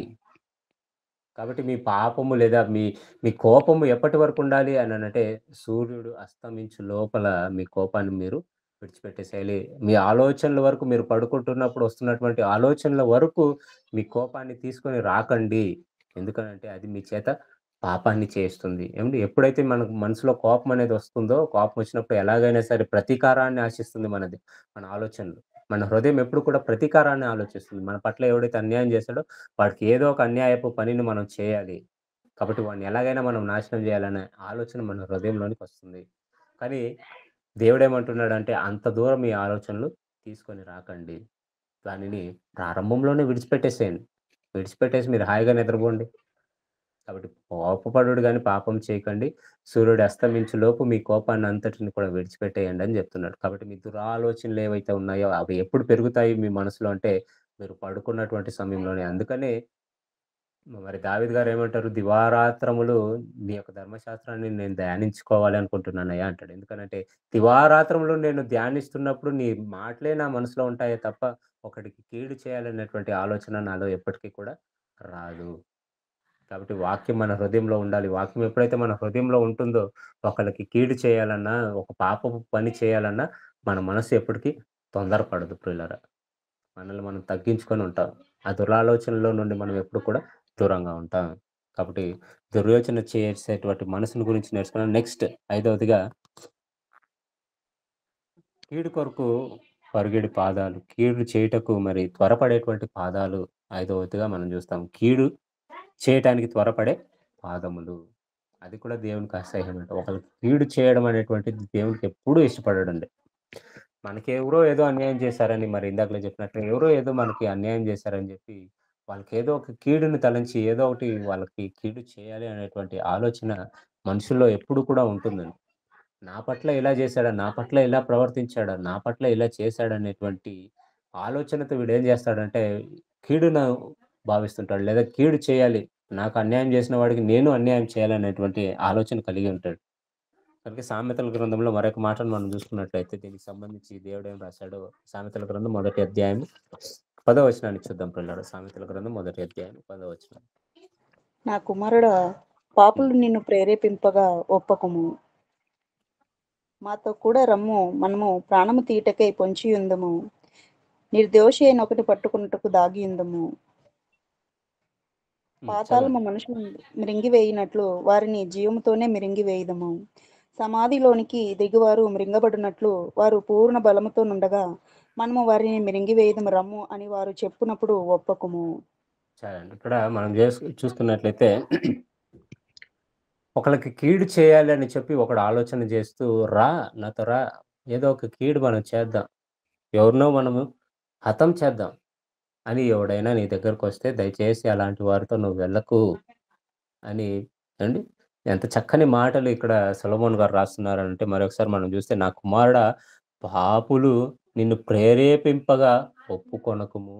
కాబట్టి మీ పాపము లేదా మీ మీ కోపము ఎప్పటి వరకు ఉండాలి అననంటే, సూర్యుడు అస్తమించు లోపల మీ కోపాన్ని మీరు విడిచిపెట్టేసేయాలి. మీ ఆలోచనల వరకు మీరు పడుకుంటున్నప్పుడు వస్తున్నటువంటి ఆలోచనల వరకు మీ కోపాన్ని తీసుకొని రాకండి. ఎందుకనంటే అది మీ చేత పాపాన్ని చేస్తుంది. ఏవండీ ఎప్పుడైతే మనకు మనసులో కోపం అనేది వస్తుందో, కోపం వచ్చినప్పుడు ఎలాగైనా సరే ప్రతీకారాన్ని ఆశిస్తుంది మన ఆలోచనలు. మన హృదయం ఎప్పుడు కూడా ప్రతీకారాన్ని ఆలోచిస్తుంది. మన పట్ల ఎవడైతే అన్యాయం చేశాడో వాడికి ఏదో ఒక అన్యాయపు పనిని మనం చేయాలి. కాబట్టి వాడిని ఎలాగైనా మనం నాశనం చేయాలనే ఆలోచన మన హృదయంలోనికొస్తుంది. కానీ దేవుడేమంటున్నాడంటే, అంత దూరం మీ ఆలోచనలు తీసుకొని రాకండి. దానిని ప్రారంభంలోనే విడిచిపెట్టేసేయండి. విడిచిపెట్టేసి మీరు హాయిగా నిద్రపోండి. కాబట్టి కోపపడుడు గాని పాపం చేయకండి. సూర్యుడు అస్తమించులోపు మీ కోపాన్నంతటిని కూడా విడిచిపెట్టేయండి అని జెప్తున్నాడు. కాబట్టి మీ దురాలోచనలు ఏవైతే ఉన్నాయో అవి ఎప్పుడు పెరుగుతాయి మీ మనసులో అంటే మీరు పడుకున్నటువంటి సమయంలోనే. అందుకనే మరి దావీద్ గారు ఏమంటారు? దివారాత్రములు నీ యొక్క ధర్మశాస్త్రాన్ని నేను ధ్యానించుకోవాలి అనుకుంటున్నానయ్యా అంటాడు. ఎందుకనంటే దివారాత్రములు నేను ధ్యానిస్తున్నప్పుడు నీ మాటలే నా మనసులో ఉంటాయే తప్ప ఒకడికి కీడు చేయాలనేటువంటి ఆలోచన నాలో ఎప్పటికి కూడా రాదు. కాబట్టి వాక్యం మన హృదయంలో ఉండాలి. వాక్యం ఎప్పుడైతే మన హృదయంలో ఉంటుందో, ఒకళ్ళకి కీడు చేయాలన్నా, ఒక పాపపు పని చేయాలన్నా, మన మనసు ఎప్పటికి తొందరపడదు ప్రియులారా. మనల్ని మనం తగ్గించుకొని ఉంటాం. ఆ దురాలోచనలో నుండి మనం ఎప్పుడు కూడా దూరంగా ఉంటాం. కాబట్టి దుర్యోచన చేసేటువంటి మనసుని గురించి నేర్చుకున్నాం. నెక్స్ట్ ఐదవదిగా కీడు కొరకు పరుగెడి పాదాలు. కీడు చేయుటకు మరి త్వరపడేటువంటి పాదాలు ఐదవదిగా మనం చూస్తాం. కీడు చేయటానికి త్వరపడే పాదములు. అది కూడా దేవునికి అసహ్యమంట. ఒకళ్ళకి కీడు చేయడం అనేటువంటిది దేవునికి ఎప్పుడూ ఇష్టపడడండి. మనకెవరో ఏదో అన్యాయం చేశారని మరి ఇందాకలే చెప్పినట్లు ఎవరో ఏదో మనకి అన్యాయం చేశారని చెప్పి, వాళ్ళకేదో ఒక కీడుని తలంచి ఏదో ఒకటి వాళ్ళకి కీడు చేయాలి అనేటువంటి ఆలోచన మనుషుల్లో ఎప్పుడు కూడా ఉంటుందండి. నా పట్ల ఇలా చేశాడా? నా పట్ల ఇలా ప్రవర్తించాడా? నా పట్ల ఇలా చేశాడనేటువంటి ఆలోచనతో వీడేం చేస్తాడంటే, కీడును భావిస్తుంటాడు. లేదా కీడు చేయాలి. నాకు అన్యాయం చేసిన వాడికి నేను అన్యాయం చేయాలనేటువంటి ఆలోచన కలిగి ఉంటాడు. కనుక సామెతల గ్రంథంలో మరొక మాటను మనం చూసుకున్నట్లయితే దీనికి సంబంధించి దేవుడేం రాశాడో సామెతల గ్రంథం మొదటి అధ్యాయం 10వ వచనాన్ని చూద్దాం పిల్లలు. సామెతల గ్రంథం మొదటి అధ్యాయం 10వ వచనం. నా కుమారుడా, పాపులు నిన్ను ప్రేరేపింపగా ఒప్పకుము. మాతో కూడా రమ్ము, మనము ప్రాణము తీటకై పొంచియుందుము. నిర్దోషి అయిన ఒకటి పట్టుకున్నట్టుకు దాగియుందుము. పాతాళము చదవండి. మనుషులను మిరింగివేయినట్లు వారిని జీవముతోనే మిరింగివేయుదము. సమాధిలోనికి దిగువారు మృంగబడినట్లు వారు పూర్ణ బలముతో నుండగా మనము వారిని మిరింగివేయుదము రమ్ము అని వారు చెప్పునప్పుడు ఒప్పకుము. చాలండి. ఇక్కడ మనం చూస్తున్నట్లయితే ఒకళ్ళకి కీడు చేయాలి అని చెప్పి ఒకడు ఆలోచన చేస్తూ రా నాతో రా ఏదో ఒక కీడు మనం చేద్దాం. ఎవరినో మనము హతం చేద్దాం అని ఎవడైనా నీ దగ్గరకొస్తే దయచేసి అలాంటి వారితో నువ్వు వెళ్ళకు అని అండి. ఎంత చక్కని మాటలు ఇక్కడ సొలొమోన్ గారు రాస్తున్నారంటే మరొకసారి మనం చూస్తే, "నా కుమారుడా పాపులు నిన్ను ప్రేరేపింపగా ఒప్పుకొనకుము.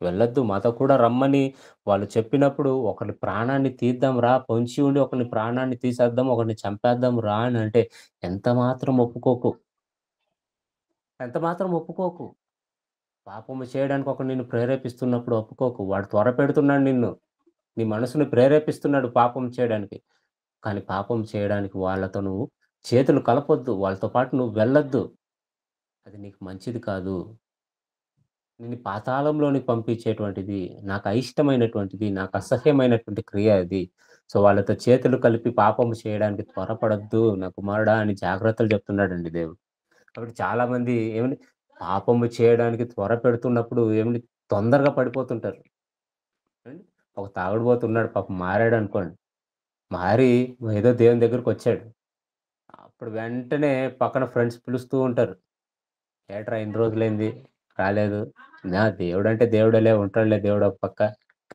వెళ్ళొద్దు. మాతో కూడా రమ్మని వాళ్ళు చెప్పినప్పుడు ఒకడి ప్రాణాన్ని తీద్దాం రా, పొంచి ఉండి ఒకడిని ప్రాణాన్ని తీసేద్దాం, ఒకడిని చంపేద్దాం రా" అనంటే ఎంత మాత్రం ఒప్పుకోకు. ఎంత మాత్రం ఒప్పుకోకు. పాపము చేయడానికి ఒకడు నిన్ను ప్రేరేపిస్తున్నప్పుడు ఒప్పుకోకు. వాడు త్వరపెడుతున్నాడు నిన్ను. నీ మనసుని ప్రేరేపిస్తున్నాడు పాపం చేయడానికి. కానీ పాపం చేయడానికి వాళ్ళతో నువ్వు చేతులు కలపొద్దు. వాళ్ళతో పాటు నువ్వు వెళ్ళొద్దు. అది నీకు మంచిది కాదు. నిన్ను పాతాళంలోనికి పంపించేటువంటిది, నాకు అయిష్టమైనటువంటిది, నాకు అసహ్యమైనటువంటి క్రియ అది. సో, వాళ్ళతో చేతులు కలిపి పాపము చేయడానికి త్వరపడొద్దు నా కుమారుడా అని జాగ్రత్తలు చెప్తున్నాడండి దేవుడు. కాబట్టి చాలామంది ఏమండి పాపము చేయడానికి త్వర పెడుతున్నప్పుడు ఏమండి తొందరగా పడిపోతుంటారు. ఏవండి ఒక తాగుడుబోతున్నాడు పాపం మారాడనుకోండి. మారి ఏదో దేవుని దగ్గరకొచ్చాడు. అప్పుడు వెంటనే పక్కన ఫ్రెండ్స్ పిలుస్తూ ఉంటారు. "ఏట్రా ఇన్ని రోజులైంది రాలేదు." దేవుడంటే దేవుడేలే ఉంటాడులే దేవుడు ఒక పక్క.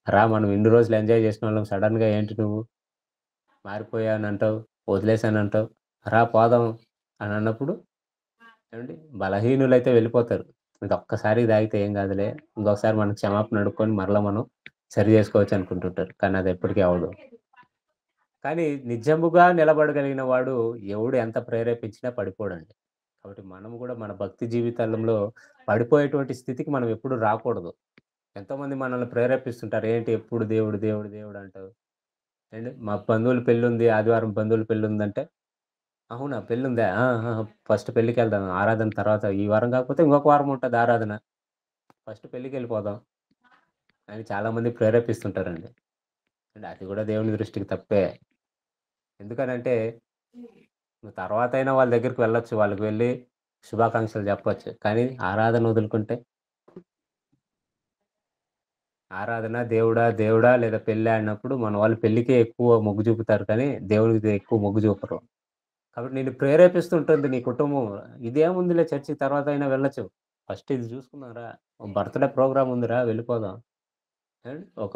రా మనం ఇన్ని రోజులు ఎంజాయ్ చేసినోళ్ళం సడెన్‌గా ఏంటి నువ్వు మారిపోయానంటావు, వదిలేసానంటావు. రా పోదాం అనన్నప్పుడు ఏవండీ బలహీనులైతే వెళ్ళిపోతారు. ఇదొక్కసారి తాగితే ఏం కాదులే. ఇంకొకసారి మనం క్షమాపణ అడుక్కొని మరలా మనం సరి చేసుకోవచ్చు అనుకుంటుంటారు. కానీ అది ఎప్పటికి అవ్వదు. కానీ నిజముగా నిలబడగలిగిన వాడు ఎవడు ఎంత ప్రేరేపించినా పడిపోడండి. కాబట్టి మనం గూడా మన భక్తి జీవితాలంలో పడిపోయేటువంటి స్థితికి మనం ఎప్పుడు రాకూడదు. ఎంతోమంది మనల్ని ప్రేరేపిస్తుంటారు. ఏంటి ఎప్పుడు దేవుడు, దేవుడు, దేవుడు అంటావు. ఏండి మా బంధువుల పెళ్లుంది. ఆదివారం బంధువుల పెళ్లుందంటే, అవునా పెళ్లుందా? ఆ! ఆ! ఫస్ట్ పెళ్ళికెళ్దాం. ఆరాధన తర్వాత ఈ వారం కాకపోతే ఇంకొక వారం ఉంటది ఆరాధన. ఫస్ట్ పెళ్ళికెళ్ళిపోదాం అని చాలామంది ప్రేరేపిస్తుంటారండి. అండ్ అది గూడా దేవుని దృష్టికి తప్పే. ఎందుకనంటే నువ్వు తర్వాతైనా వాళ్ళ దగ్గరికి వెళ్ళొచ్చు. వాళ్ళకి వెళ్లి శుభాకాంక్షలు జెప్పొచ్చు. కానీ ఆరాధన వదులుకుంటే, ఆరాధన దేవుడా, దేవుడా లేదా పెళ్ళా అన్నప్పుడు మన వాళ్ళు పెళ్ళికే ఎక్కువ మొగ్గు చూపుతారు కానీ, దేవునికి ఎక్కువ మొగ్గు చూపరు. కాబట్టి నిన్ను ప్రేరేపిస్తుంటుంది నీ కుటుంబం. ఇదేముందిలే చర్చికి తర్వాతైనా వెళ్ళొచ్చు. ఫస్ట్ ఇది చూసుకుందాం రా. బర్త్‌డే ప్రోగ్రామ్ ఉందిరా వెళ్ళిపోదాం. ఒక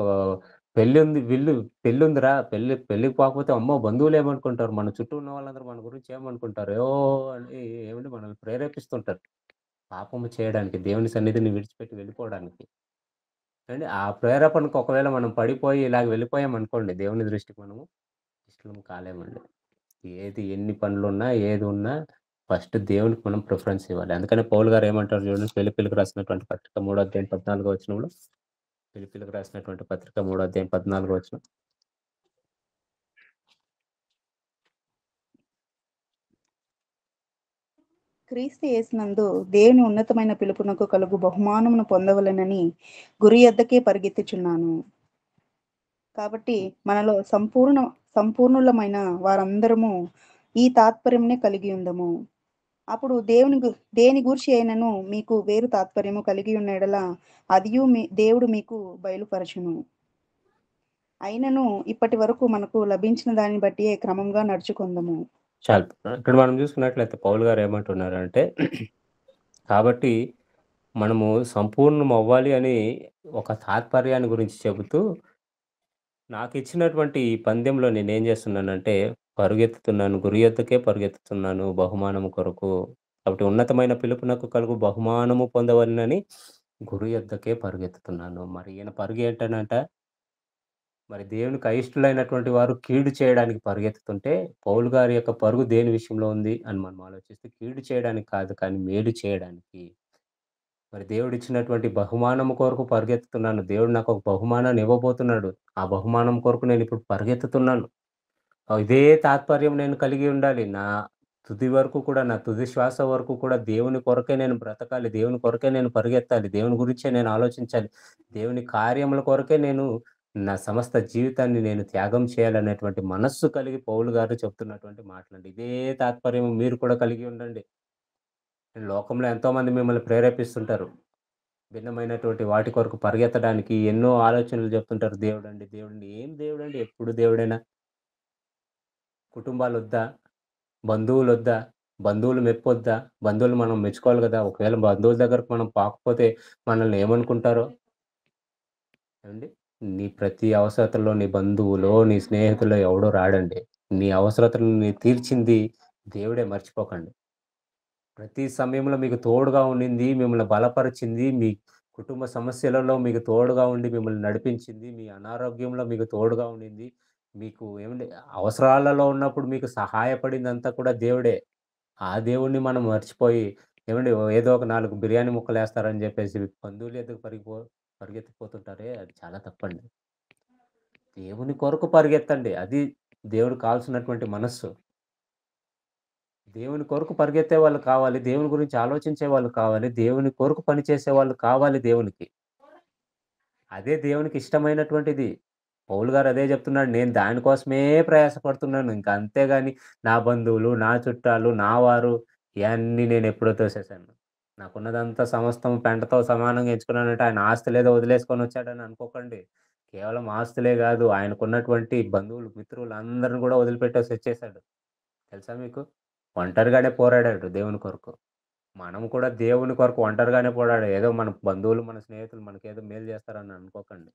పెళ్లుందిరా పెళ్ళికి పోకపోతే అమ్మో! బంధువులేమనుకుంటారు? మన చుట్టూ ఉన్న వాళ్ళందరూ మన గురించి ఏమనుకుంటారు? అని ఏమండి మనల్ని ప్రేరేపిస్తుంటారు. పాపము చేయడానికి, దేవుని సన్నిధిని విడిచిపెట్టి వెళ్ళిపోవడానికి. ఆ ప్రేరేపణకు ఒకవేళ మనం పడిపోయి ఇలాగ వెళ్ళిపోయామనుకోండి, దేవుని దృష్టికి మనము ఇష్టలం కాలేమండి. ఎన్ని పనులున్నా, ఏదున్నా ఫస్ట్ దేవునికి మనం ప్రిఫరెన్స్ ఇవ్వాలి. అందుకనే పౌలు గారు ఏమంటారు చూడండి ఫిలిప్పీయులకు రాసినటువంటి పత్రిక 3 అధ్యాయం 14 వచనంలో. ఫిలిప్పీయులకు రాసినటువంటి పత్రిక 3 అధ్యాయం 14 వచనం. క్రీస్తు యేసునందు దేవుని ఉన్నతమైన పిలుపునకు కలుగు బహుమానమును పొందవలెనని గురి యొద్దకే పరిగెత్తుచున్నాను. కాబట్టి మనలో సంపూర్ణులమైన వారందరము ఈ తాత్పర్యంనే కలిగి ఉందము. అప్పుడు దేని గూర్చి అయినను మీకు వేరు తాత్పర్యము కలిగి ఉన్న యెడల అదియు దేవుడు మీకు బయలుపరచును. అయినను ఇప్పటి వరకు మనకు లభించిన దాన్ని బట్టియే క్రమంగా నడుచుకొందుము. చాలు. ఇక్కడ మనం చూసుకున్నట్లయితే పౌలు గారు ఏమంటున్నారంటే, కాబట్టి మనము సంపూర్ణమవ్వాలి అని ఒక తాత్పర్యాన్ని గురించి చెబుతూ, నాకిచ్చినటువంటి ఈ పందెంలో నేనేం చేస్తున్నానంటే, పరుగెత్తుతున్నాను. గురి యొద్దకే పరుగెత్తుతున్నాను బహుమానము కొరకు. కాబట్టి ఉన్నతమైన పిలుపునకు కలుగు బహుమానము పొందవలెనని గురి యొద్దకే పరుగెత్తుతున్నాను. మరి ఈయన పరుగేంటనంట, మరి దేవునికి అయిష్టులైనటువంటి వారు కీడు చేయడానికి పరిగెత్తుతుంటే, పౌలు గారి యొక్క పరుగు దేని విషయంలో ఉంది అని మనం ఆలోచిస్తే, కీడు చేయడానికి కాదు కానీ మేలు చేయడానికి. మరి దేవుడిచ్చినటువంటి బహుమానము కొరకు పరిగెత్తుతున్నాను. దేవుడు నాకొక బహుమానాన్ని ఇవ్వబోతున్నాడు. ఆ బహుమానం కొరకు నేనిప్పుడు పరిగెత్తుతున్నాను. ఇదే తాత్పర్యం నేను కలిగి ఉండాలి. నా తుది వరకు కూడా, నా తుది శ్వాస వరకు కూడా దేవుని కొరకే నేను బ్రతకాలి. దేవుని కొరకే నేను పరిగెత్తాలి. దేవుని గురించే నేను ఆలోచించాలి. దేవుని కార్యముల కొరకే నేను నా సమస్త జీవితాన్ని నేను త్యాగం చేయాలనేటువంటి మనస్సు కలిగి పౌలు గారు చెప్తున్నటువంటి మాటలండి. ఇదే తాత్పర్యం మీరు కూడా కలిగి ఉండండి. లోకంలో ఎంతోమంది మిమ్మల్ని ప్రేరేపిస్తుంటారు. భిన్నమైనటువంటి వాటి కొరకు పరిగెత్తడానికి ఎన్నో ఆలోచనలు చెప్తుంటారు. దేవుడండి, దేవుడండి. ఏం దేవుడండి? ఎప్పుడు దేవుడేనా? కుటుంబాలొద్దా? బంధువులొద్దా? బంధువుల మెప్పొద్దా? బంధువులు మనం మెచ్చుకోవాలి గదా! ఒకవేళ బంధువుల దగ్గరకు మనం పాకపోతే మనల్ని ఏమనుకుంటారో? ఏవండీ? నీ ప్రతి అవసరతలో నీ బంధువులో, నీ స్నేహితులో ఎవడో రాడండి. నీ అవసరతలను తీర్చింది దేవుడే మర్చిపోకండి. ప్రతి సమయంలో మీకు తోడుగా ఉండింది, మిమ్మల్ని బలపరిచింది, మీ కుటుంబ సమస్యలలో మీకు తోడుగా ఉండి మిమ్మల్ని నడిపించింది, మీ అనారోగ్యంలో మీకు తోడుగా ఉండింది. మీకు ఏమండి అవసరాలలో ఉన్నప్పుడు మీకు సహాయపడిందంతా కూడా దేవుడే. ఆ దేవుడిని మనం మర్చిపోయి ఏవండీ ఏదో ఒక 4 బిర్యానీ ముక్కలేస్తారని జెప్పేసి బంధువుల ఎదుకు పరిగెత్తిపోతుంటారే అది చాలా తప్పండి. దేవుని కొరకు పరిగెత్తండి. అది దేవుడు కావాల్సినటువంటి మనస్సు. దేవుని కొరకు పరిగెత్తే వాళ్ళు కావాలి. దేవుని గురించి ఆలోచించే వాళ్ళు కావాలి. దేవుని కొరకు పనిచేసే వాళ్ళు కావాలి దేవునికి. అదే దేవునికి ఇష్టమైనటువంటిది. పౌలు గారు అదే జెప్తున్నాడు. నేను దాని కోసమే ప్రయాసపడుతున్నాను. ఇంక అంతేగాని నా బంధువులు, నా చుట్టాలు, నా వారు ఇయన్నీ నేనెప్పుడో తోసేసాను. నాకున్నదంతా సమస్తం పెంటతో సమానంగా ఎంచుకున్నానంటే ఆయన ఆస్తులేదో వదిలేసుకొనొచ్చాడని అనుకోకండి. కేవలం ఆస్తులే గాదు ఆయనకున్నటువంటి బంధువులు, మిత్రులు అందరిని గూడా వదిలిపెట్టేసొచ్చేసాడు. తెలుసా మీకు? ఒంటరిగానే పోరాడాడు దేవుని కొరకు. మనం కూడా దేవుని కొరకు ఒంటరిగానే పోరాడాలి. ఏదో మన బంధువులు, మన స్నేహితులు మనకేదో మేలు జేస్తారని అనుకోకండి.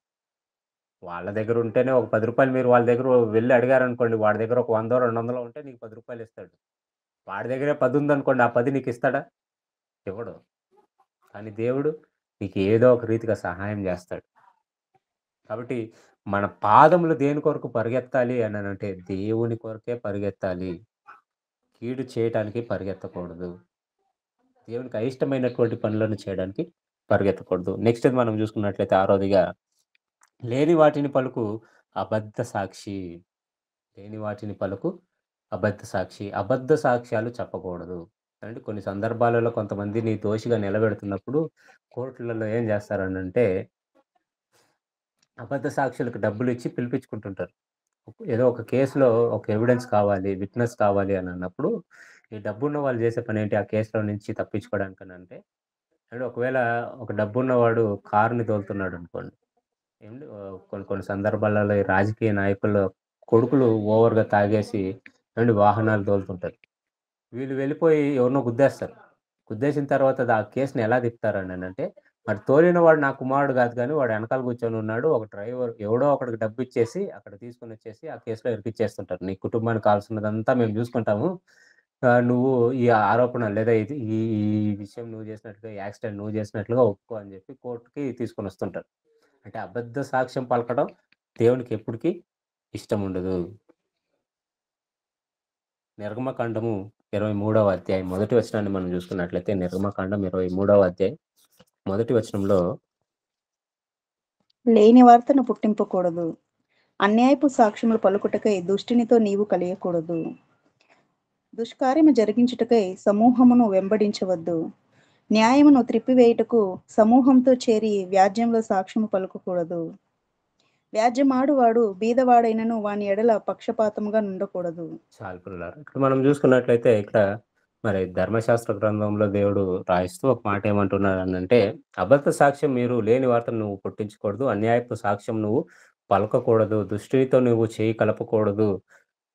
వాళ్ళ దగ్గర ఉంటేనే ఒక రూ. 10 మీరు వాళ్ళ దగ్గర వెళ్లి అడిగారనుకోండి, వాడి దగ్గర ఒక 100, 200 ఉంటే నీకు రూ. 10 ఇస్తాడు. వాడి దగ్గరే 10 ఉందనుకోండి, ఆ 10 నీకిస్తాడా? ఇవ్వడు. కానీ దేవుడు నీకు ఏదో ఒక రీతిగా సహాయం జేస్తాడు. కాబట్టి మన పాదములు దేని కొరకు పరిగెత్తాలి అననంటే దేవుని కొరకే పరిగెత్తాలి. కీడు చేయటానికి పరిగెత్తకూడదు. దేవునికి అయిష్టమైనటువంటి పనులను చేయడానికి పరిగెత్తకూడదు. నెక్స్ట్‌ది మనం జూసుకున్నట్లయితే ఆరోదిగా లేని వాటిని పలుకు అబద్ధ సాక్షి. లేని వాటిని పలుకు అబద్ధ సాక్షి. అబద్ధ సాక్ష్యాలు చెప్పకూడదు. అంటే కొన్ని సందర్భాలలో కొంతమందిని దోషిగా నిలబెడుతున్నప్పుడు కోర్టులలో ఏం జేస్తారనంటే అబద్ధ సాక్షులకు డబ్బులిచ్చి పిలిపించుకుంటుంటారు. ఏదో ఒక కేస్‌లో ఒక ఎవిడెన్స్ కావాలి, విట్‌నెస్ కావాలి అనన్నప్పుడు, ఈ డబ్బున్న వాళ్ళు చేసే పనేంటి ఆ కేస్‌లో నుంచి తప్పించుకోవడానికనంటే, అంటే ఒకవేళ ఒక డబ్బున్నవాడు కారుని తోలుతున్నాడనుకోండి. కొన్ని కొన్ని సందర్భాలలో ఈ రాజకీయ నాయకుల కొడుకులు ఓవర్‌గా తాగేసి వాహనాలు తోలుతుంటారు. వీళ్ళు వెళ్ళిపోయి ఎవరినో గుద్దేస్తారు. గుద్దేసిన తర్వాత ఆ కేస్‌ని ఎలా తిప్పుతారననంటే, మరి తోలిన వాడు నా కుమారుడు కాదు గానీ, వాడు ఎనకాల కూర్చొనున్నాడు. ఒక డ్రైవర్ ఎవడో ఒకడికి డబ్బిచ్చేసి, అక్కడ తీసుకొనొచ్చేసి ఆ కేస్‌లో ఇరికిచ్చేస్తుంటారు. నీ కుటుంబానికి కావాల్సినదంతా మేము చూసుకుంటాము. నువ్వు ఈ ఆరోపణ లేదా ఈ విషయం నువ్వు చేసినట్టుగా, ఈ యాక్సిడెంట్ నువ్వు చేసినట్లుగా ఒప్పుకో అని చెప్పి కోర్ట్‌కి తీసుకొనొస్తుంటారు. అంటే అబద్ధ సాక్ష్యం పలకడం దేవునికి ఎప్పటికి ఇష్టముండదు. నిర్గమకాండము 23వ అధ్యాయం మొదటి వచనాన్ని మనం చూసుకున్నట్లయితే నిర్గమకాండం 23వ అధ్యాయం మొదటి వచనంలో లేని వార్తను పుట్టింపకూడదు. అన్యాయపు సాక్ష్యములు పలుకుటకై దుష్టునితో నీవు కలియకూడదు. దుష్కార్యము జరిగించుటకై సమూహమును వెంబడించవద్దు. న్యాయమును త్రిప్పివేయుటకు సమూహంతో చేరి వ్యాజ్యంలో సాక్ష్యము పలుకకూడదు. వ్యాజ్యమాడువాడు బీదవాడైనను వాని ఎడల పక్షపాతముగా నుండకూడదు. చాలు పిల్లలారా. ఇక్కడ మనం చూసుకున్నట్లయితే ఇక్కడ మరి ధర్మశాస్త్ర గ్రంథంలో దేవుడు రాయిస్తూ ఒక మాట ఏమంటున్నాడనంటే, అబద్ధ సాక్ష్యం మీరు లేని వార్తను నువ్వు పుట్టించకూడదు. అన్యాయపు సాక్ష్యం నువ్వు పలకకూడదు. దుష్టునితో నువ్వు చేయి కలపకూడదు.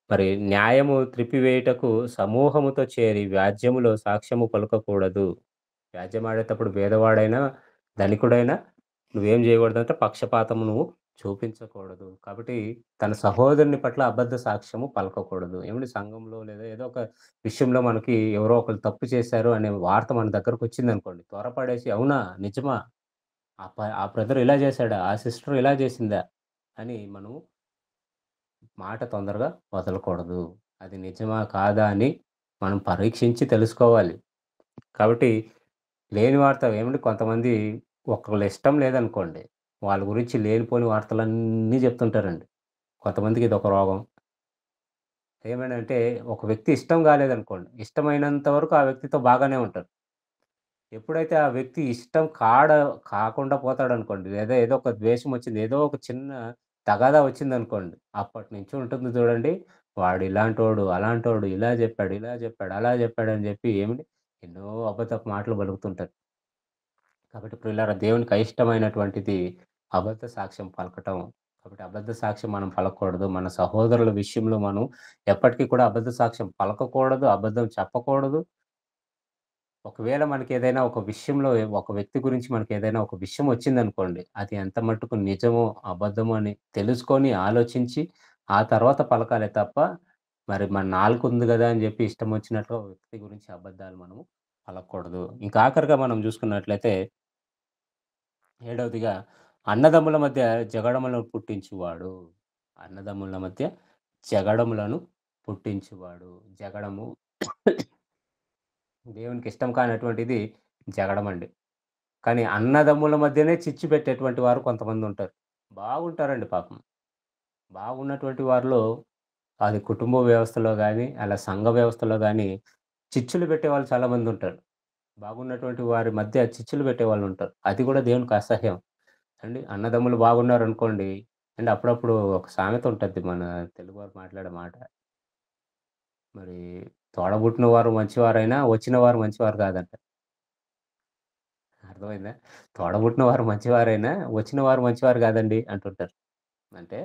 మరి న్యాయము త్రిప్పివేయుటకు సమూహముతో చేరి వ్యాజ్యములో సాక్ష్యము పలుకకూడదు. వ్యాజ్యమాడేటప్పుడు పేదవాడైనా, ధనికుడైనా నువ్వేం చేయకూడదంటే పక్షపాతము నువ్వు చూపించకూడదు. కాబట్టి తన సహోదరుని పట్ల అబద్ధ సాక్ష్యము పలకకూడదు. సంఘంలో లేదా ఏదో ఒక విషయంలో మనకి ఎవరో ఒకళ్ళు తప్పు చేశారు అనే వార్త మన దగ్గరకొచ్చిందనుకోండి. త్వరపడేసి అవునా? నిజమా? ఆ బ్రదర్ ఇలా చేశాడా? ఆ సిస్టర్ ఇలా చేసిందా? అని మనం మాట తొందరగా వదలకూడదు. అది నిజమా? కాదా? అని మనం పరీక్షించి తెలుసుకోవాలి. కాబట్టి లేని వార్త కొంతమంది ఒకళ్ళ ఇష్టం లేదనుకోండి. వాళ్ళ గురించి లేనిపోని వార్తలన్నీ చెప్తుంటారండి. కొంతమందికి ఇదొక రోగం. ఏమనంటే ఒక వ్యక్తి ఇష్టం కాలేదనుకోండి. ఇష్టమైనంత వరకు ఆ వ్యక్తితో బాగానే ఉంటారు. ఎప్పుడైతే ఆ వ్యక్తి ఇష్టం కాకుండా పోతాడనుకోండి. లేదా ఏదో ఒక ద్వేషం వచ్చింది. ఏదో ఒక చిన్న తగాదా వచ్చిందనుకోండి. అప్పటినుంచి ఉంటుంది చూడండి. వాడు ఇలాంటోడు, అలాంటోడు, ఇలా జెప్పాడు, ఇలా జెప్పాడు, అలా జెప్పాడని జెప్పి ఎన్నో అబద్ధపు మాటలు పలుకుతుంటారు. కాబట్టి ప్రియులారా దేవునికి అయిష్టమైనటువంటిది అబద్ధ సాక్ష్యం పలకటం. కాబట్టి అబద్ధ సాక్ష్యం మనం పలకకూడదు. మన సహోదరుల విషయంలో మనం ఎప్పటికి కూడా అబద్ధ సాక్ష్యం పలకకూడదు. అబద్ధం చెప్పకూడదు. ఒకవేళ మనకేదైనా ఒక విషయంలో ఒక వ్యక్తి గురించి మనకేదైనా ఒక విషయం వచ్చిందనుకోండి. అది ఎంత మట్టుకు నిజమో, అబద్ధమో అని తెలుసుకొని, ఆలోచించి, ఆ తర్వాత పలకాలే తప్ప, మరి మన నాలుకుంది గదా! అని జెప్పి ఇష్టం వచ్చినట్టుగా ఒక వ్యక్తి గురించి అబద్ధాలు మనము పలకూడదు. ఇంకా ఆఖరిగా మనం జూసుకున్నట్లయితే ఏడవదిగా అన్నదమ్ముల మధ్య జగడములను పుట్టించువాడు. అన్నదమ్ముల మధ్య జగడములను పుట్టించువాడు. జగడము దేవునికి ఇష్టం కానటువంటిది జగడమండి. కానీ అన్నదమ్ముల మధ్యనే చిచ్చు పెట్టేటువంటి వారు కొంతమందుంటారు. బాగుంటారండి పాపం. బాగున్నటువంటి వారిలో అది కుటుంబ వ్యవస్థలో గాని, అలా సంఘ వ్యవస్థలో గాని చిచ్చులు పెట్టేవాళ్ళు చాలామందుంటారు. బాగున్నటువంటి వారి మధ్య చిచ్చులు పెట్టేవాళ్ళుంటారు. అది గూడా దేవునికి అసహ్యం. అన్నదమ్ములు బాగున్నారనుకోండి అప్పుడప్పుడు ఒక సామెత ఉంటది మన తెలుగువారు మాట్లాడే మాట. మరి తోడబుట్టిన వారు మంచివారైనా, వచ్చిన వారు మంచివారు కాదంట. అర్థమైందా? తోడబుట్టిన వారు మంచివారైనా, వచ్చిన వారు మంచివారు కాదండి అంటుంటారు. అంటే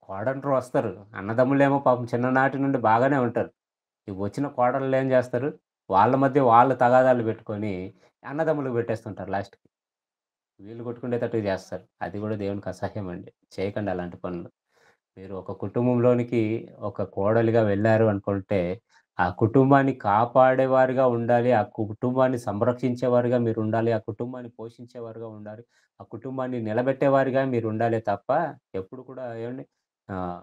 కోడంట్రు వస్తారు. అన్నదమ్ములేమో పాపం చిన్ననాటి నుండి బాగానే ఉంటారు. ఈ వచ్చిన కోడళ్ళేం జేస్తారు, వాళ్ళ మధ్య వాళ్ళు తగాదాలు పెట్టుకొని అన్నదమ్ములకు పెట్టేస్తుంటారు లాస్ట్‌కి. వీళ్ళు కొట్టుకునేటట్టు జేస్తారు. అది గూడా దేవునికి అసహ్యమండి. చేయకండి అలాంటి పనులు. మీరు ఒక కుటుంబంలోనికి ఒక కోడలిగా వెళ్లారు అనుకుంటే, ఆ కుటుంబాన్ని కాపాడేవారుగా ఉండాలి. ఆ కుటుంబాన్ని సంరక్షించేవారుగా మీరుండాలి. ఆ కుటుంబాన్ని పోషించేవారుగా ఉండాలి. ఆ కుటుంబాన్ని నిలబెట్టేవారుగా మీరుండాలే తప్ప, ఎప్పుడు కూడా ఏవండీ ఆహ్,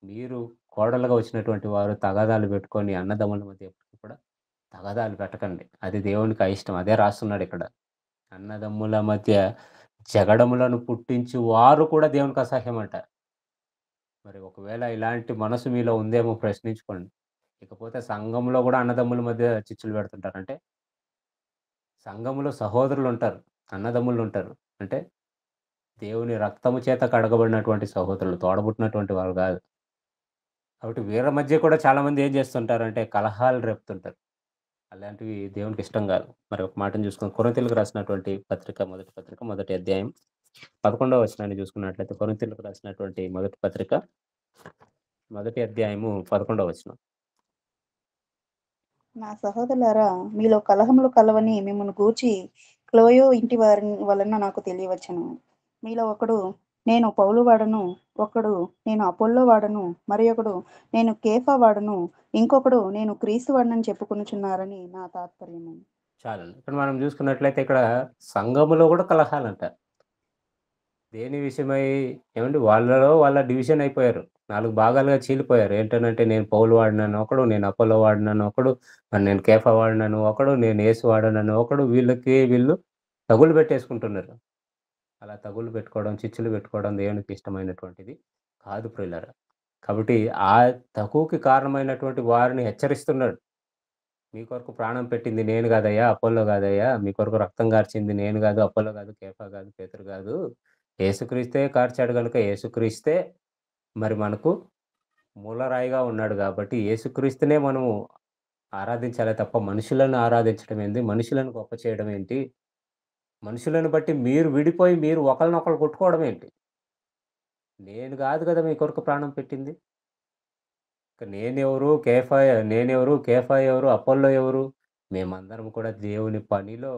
మీరు కోడలుగా వచ్చినటువంటి వారు తగాదాలు పెట్టుకొని అన్నదమ్ముల మధ్య ఎప్పుడు కూడా తగాదాలు పెట్టకండి. అది దేవునికి అయిష్టం. అదే రాస్తున్నాడిక్కడ. అన్నదమ్ముల మధ్య జగడములను పుట్టించు వారు కూడా దేవునికి అసహ్యమంట. మరి ఒకవేళ ఇలాంటి మనసు మీలో ఉందేమో ప్రశ్నించుకోండి. ఇకపోతే సంఘంలో గూడా అన్నదమ్ముల మధ్య చిచ్చులు పెడుతుంటారు. అంటే సంఘంలో సహోదరులుంటారు. అన్నదమ్ములుంటారు. అంటే దేవుని రక్తము చేత కడగబడినటువంటి సహోదరులు. తోడబుట్టినటువంటి వారు గాదు. కాబట్టి వీళ్ళ మధ్య కూడా చాలామంది ఏం చేస్తుంటారంటే కలహాలు రేపుతుంటారు. అలాంటివి దేవునికి ఇష్టం గాదు. మరి ఒక మాటను చూసుకుందాం. కొరింథీయులకు రాసినటువంటి పత్రిక, మొదటి పత్రిక, మొదటి అధ్యాయం 11వ వచనాన్ని చూసుకున్నట్లయితే కొరింథీయులకు రాసినటువంటి మొదటి పత్రిక, మొదటి అధ్యాయము 11వ వచనం. నా సహోదరులారా, మీలో కలహములు కలవని మిమ్మల్ని గూర్చి క్లోయో ఇంటి వారి వలన నాకు తెలియవచ్చును. మీలో ఒకడు నేను పౌలు వాడను, ఒకడు నేను అపోల్లో వాడను, మరి ఒకడు నేను కేఫా వాడను, ఇంకొకడు నేను క్రీస్తు వాడనని చెప్పుకొనుచున్నారని నా తాత్పర్యము. చాలండి. ఇక్కడ మనం చూసుకున్నట్లయితే ఇక్కడ సంఘములో గూడా కలహాలంట. దేని విషయమై ఏవండీ వాళ్ళలో వాళ్ళ డివిజన్ అయిపోయారు. 4 భాగాలుగా చీలిపోయారు. ఏంటనంటే నేను పౌలు వాడినని ఒకడు, నేను అపోలో వాడినని ఒకడు, మరి నేను కేఫా వాడినని ఒకడు, నేను యేసు వాడనని ఒకడు, వీళ్ళు తగులు పెట్టేసుకుంటున్నారు. అలా తగులు పెట్టుకోవడం, చిచ్చులు పెట్టుకోవడం దేవునికి ఇష్టమైనటువంటిది కాదు ప్రియులారా. కాబట్టి ఆ తగువుకి కారణమైనటువంటి వారిని హెచ్చరిస్తున్నాడు. మీ కొరకు ప్రాణం పెట్టింది నేను గాదయ్యా! అపోల్లో గాదయ్యా! మీ కొరకు రక్తం కార్చింది నేను గాదు, అపోల్లో గాదు, కేఫా గాదు, పేతురు గాదు. యేసుక్రీస్తే కార్చాడు గనుక యేసుక్రీస్తే మరి మనకు మూలరాయిగా ఉన్నాడు గాబట్టి, యేసుక్రీస్తునే మనము ఆరాధించాలే తప్ప మనుషులను ఆరాధించడం ఏంది? మనుషులను గొప్ప చేయడం ఏంటి? మనుషులను బట్టి మీరు విడిపోయి మీరు ఒకళ్ళనొకళ్ళు కొట్టుకోవడం ఏంటి? నేను గాదు గదా! మీ కొరకు ప్రాణం పెట్టింది. ఇక నేనెవరు? కేఫా ఎవరు? అపోల్లో ఎవరు? మేమందరం కూడా దేవుని పనిలో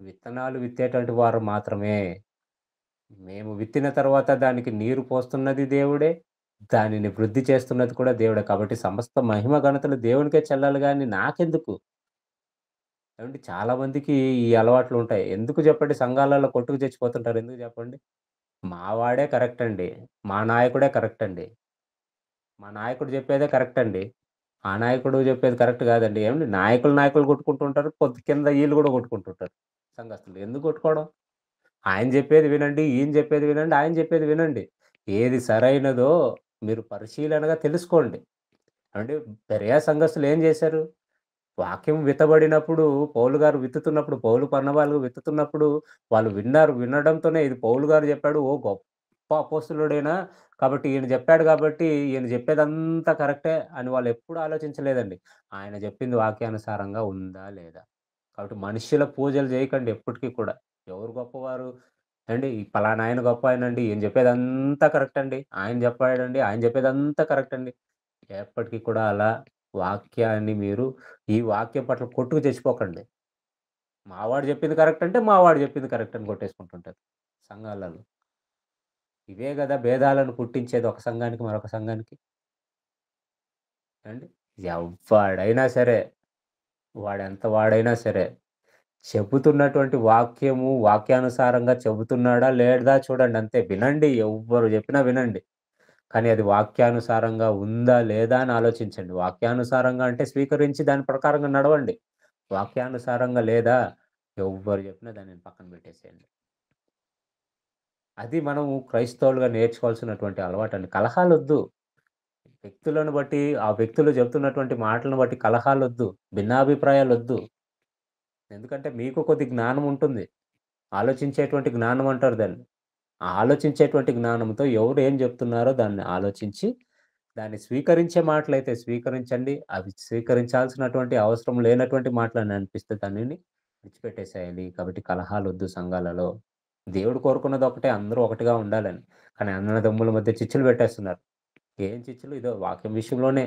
విత్తనాలు విత్తేటువంటి వారు మాత్రమే. మేము విత్తిన తర్వాత దానికి నీరు పోస్తున్నది దేవుడే. దానిని వృద్ధి చేస్తున్నది కూడా దేవుడే. కాబట్టి సమస్త మహిమ ఘనతలు దేవునికే చెల్లాలి గాని నాకెందుకు? ఏవండీ చాలా మందికి ఈ అలవాట్లుంటాయి. ఎందుకు చెప్పండి సంఘాలలో కొట్టుకు చచ్చిపోతుంటారు. ఎందుకు చెప్పండి? మా వాడే కరెక్ట్ అండి. మా నాయకుడే కరెక్ట్ అండి. మా నాయకుడు చెప్పేదే కరెక్ట్ అండి. ఆ నాయకుడు చెప్పేది కరెక్ట్ కాదండి. ఏవండీ నాయకులు కొట్టుకుంటుంటారు. కింద ఈళ్ళు గూడా కొట్టుకుంటుంటారు. సంఘస్థులు. ఎందుకు కొట్టుకోవడం? ఆయన జెప్పేది వినండి. ఈయన జెప్పేది వినండి. ఆయన జెప్పేది వినండి. ఏది సరైనదో మీరు పరిశీలనగా తెలుసుకోండి. అంటే బెరెయ సంఘస్థులు ఏం జేశారు? వాక్యం విత్తబడినప్పుడు పౌలు గారు విత్తుతున్నప్పుడు, పౌలు, బర్నబాలు విత్తుతున్నప్పుడు వాళ్ళు విన్నారు. వినడంతోనే ఇది పౌలు గారు జెప్పాడు. ఓహ్! గొప్ప అపోస్తలుడేనా? కాబట్టి ఈయన జెప్పాడు గాబట్టి ఈయన జెప్పేదంతా కరెక్టే అని వాళ్ళెప్పుడు ఆలోచించలేదండి. ఆయన జెప్పింది వాక్యానుసారంగా ఉందా? లేదా? కాబట్టి మనుష్యుల పూజలు జేయకండి ఎప్పటికి కూడా. ఎవరు గొప్పవారు? ఏవండీ ఈ పలానాయన గొప్పాయనండి. ఈయన జెప్పేదంతా కరెక్ట్ అండి. ఆయన జెప్పాడండి. ఆయన జెప్పేదంతా కరెక్ట్ అండి. ఎప్పటికి కూడా అలా వాక్యాన్ని మీరు ఈ వాక్యం పట్ల కొట్టుకు చచ్చిపోకండి. మావాడు జెప్పింది కరెక్ట్ అంటే, మావాడు జెప్పింది కరెక్ట్ అని కొట్టేసుకుంటుంటారు సంఘాలలో. ఇవే గదా! భేదాలను పుట్టించేది ఒక సంఘానికి, మరొక సంఘానికి. ఏవండీ? ఎవ్వడైనా సరే, వాడెంత వాడైనా సరే, చెబుతున్నటువంటి వాక్యము వాక్యానుసారంగా చెబుతున్నాడా? లేదా? చూడండి అంతే. వినండి. ఎవ్వరు జెప్పినా వినండి. కానీ అది వాక్యానుసారంగా ఉందా? లేదా? అని ఆలోచించండి. వాక్యానుసారంగా అంటే స్వీకరించి దాని ప్రకారంగా నడవండి. వాక్యానుసారంగా లేదా? ఎవ్వరు జెప్పినా దానిని పక్కన బెట్టేసేయండి. అది మనము క్రైస్తవులుగా నేర్చుకోవాల్సినటువంటి అలవాటండి. కలహాలొద్దు. వ్యక్తులను బట్టి, ఆ వ్యక్తులు చెప్తున్నటువంటి మాటలను బట్టి కలహాలొద్దు. భిన్నాభిప్రాయాలొద్దు. ఎందుకంటే మీకు కొద్ది జ్ఞానం ఉంటుంది. ఆలోచించేటువంటి జ్ఞానం అంటారు దాన్ని. ఆ ఆలోచించేటువంటి జ్ఞానంతో ఎవరు ఏం జెప్తున్నారో దాన్ని ఆలోచించి, దాన్ని స్వీకరించే మాటలైతే స్వీకరించండి. అవి స్వీకరించాల్సినటువంటి అవసరం లేనటువంటి మాటలని అనిపిస్తే దానిని విడిచిపెట్టేసేయాలి. కాబట్టి కలహాలొద్దు సంఘాలలో. దేవుడు కోరుకున్నదొకటే అందరూ ఒకటిగా ఉండాలని. కానీ అన్నదమ్ముల మధ్య చిచ్చులు పెట్టేస్తున్నారు. ఏం చిచ్చులు? ఇదో వాక్యం విషయంలోనే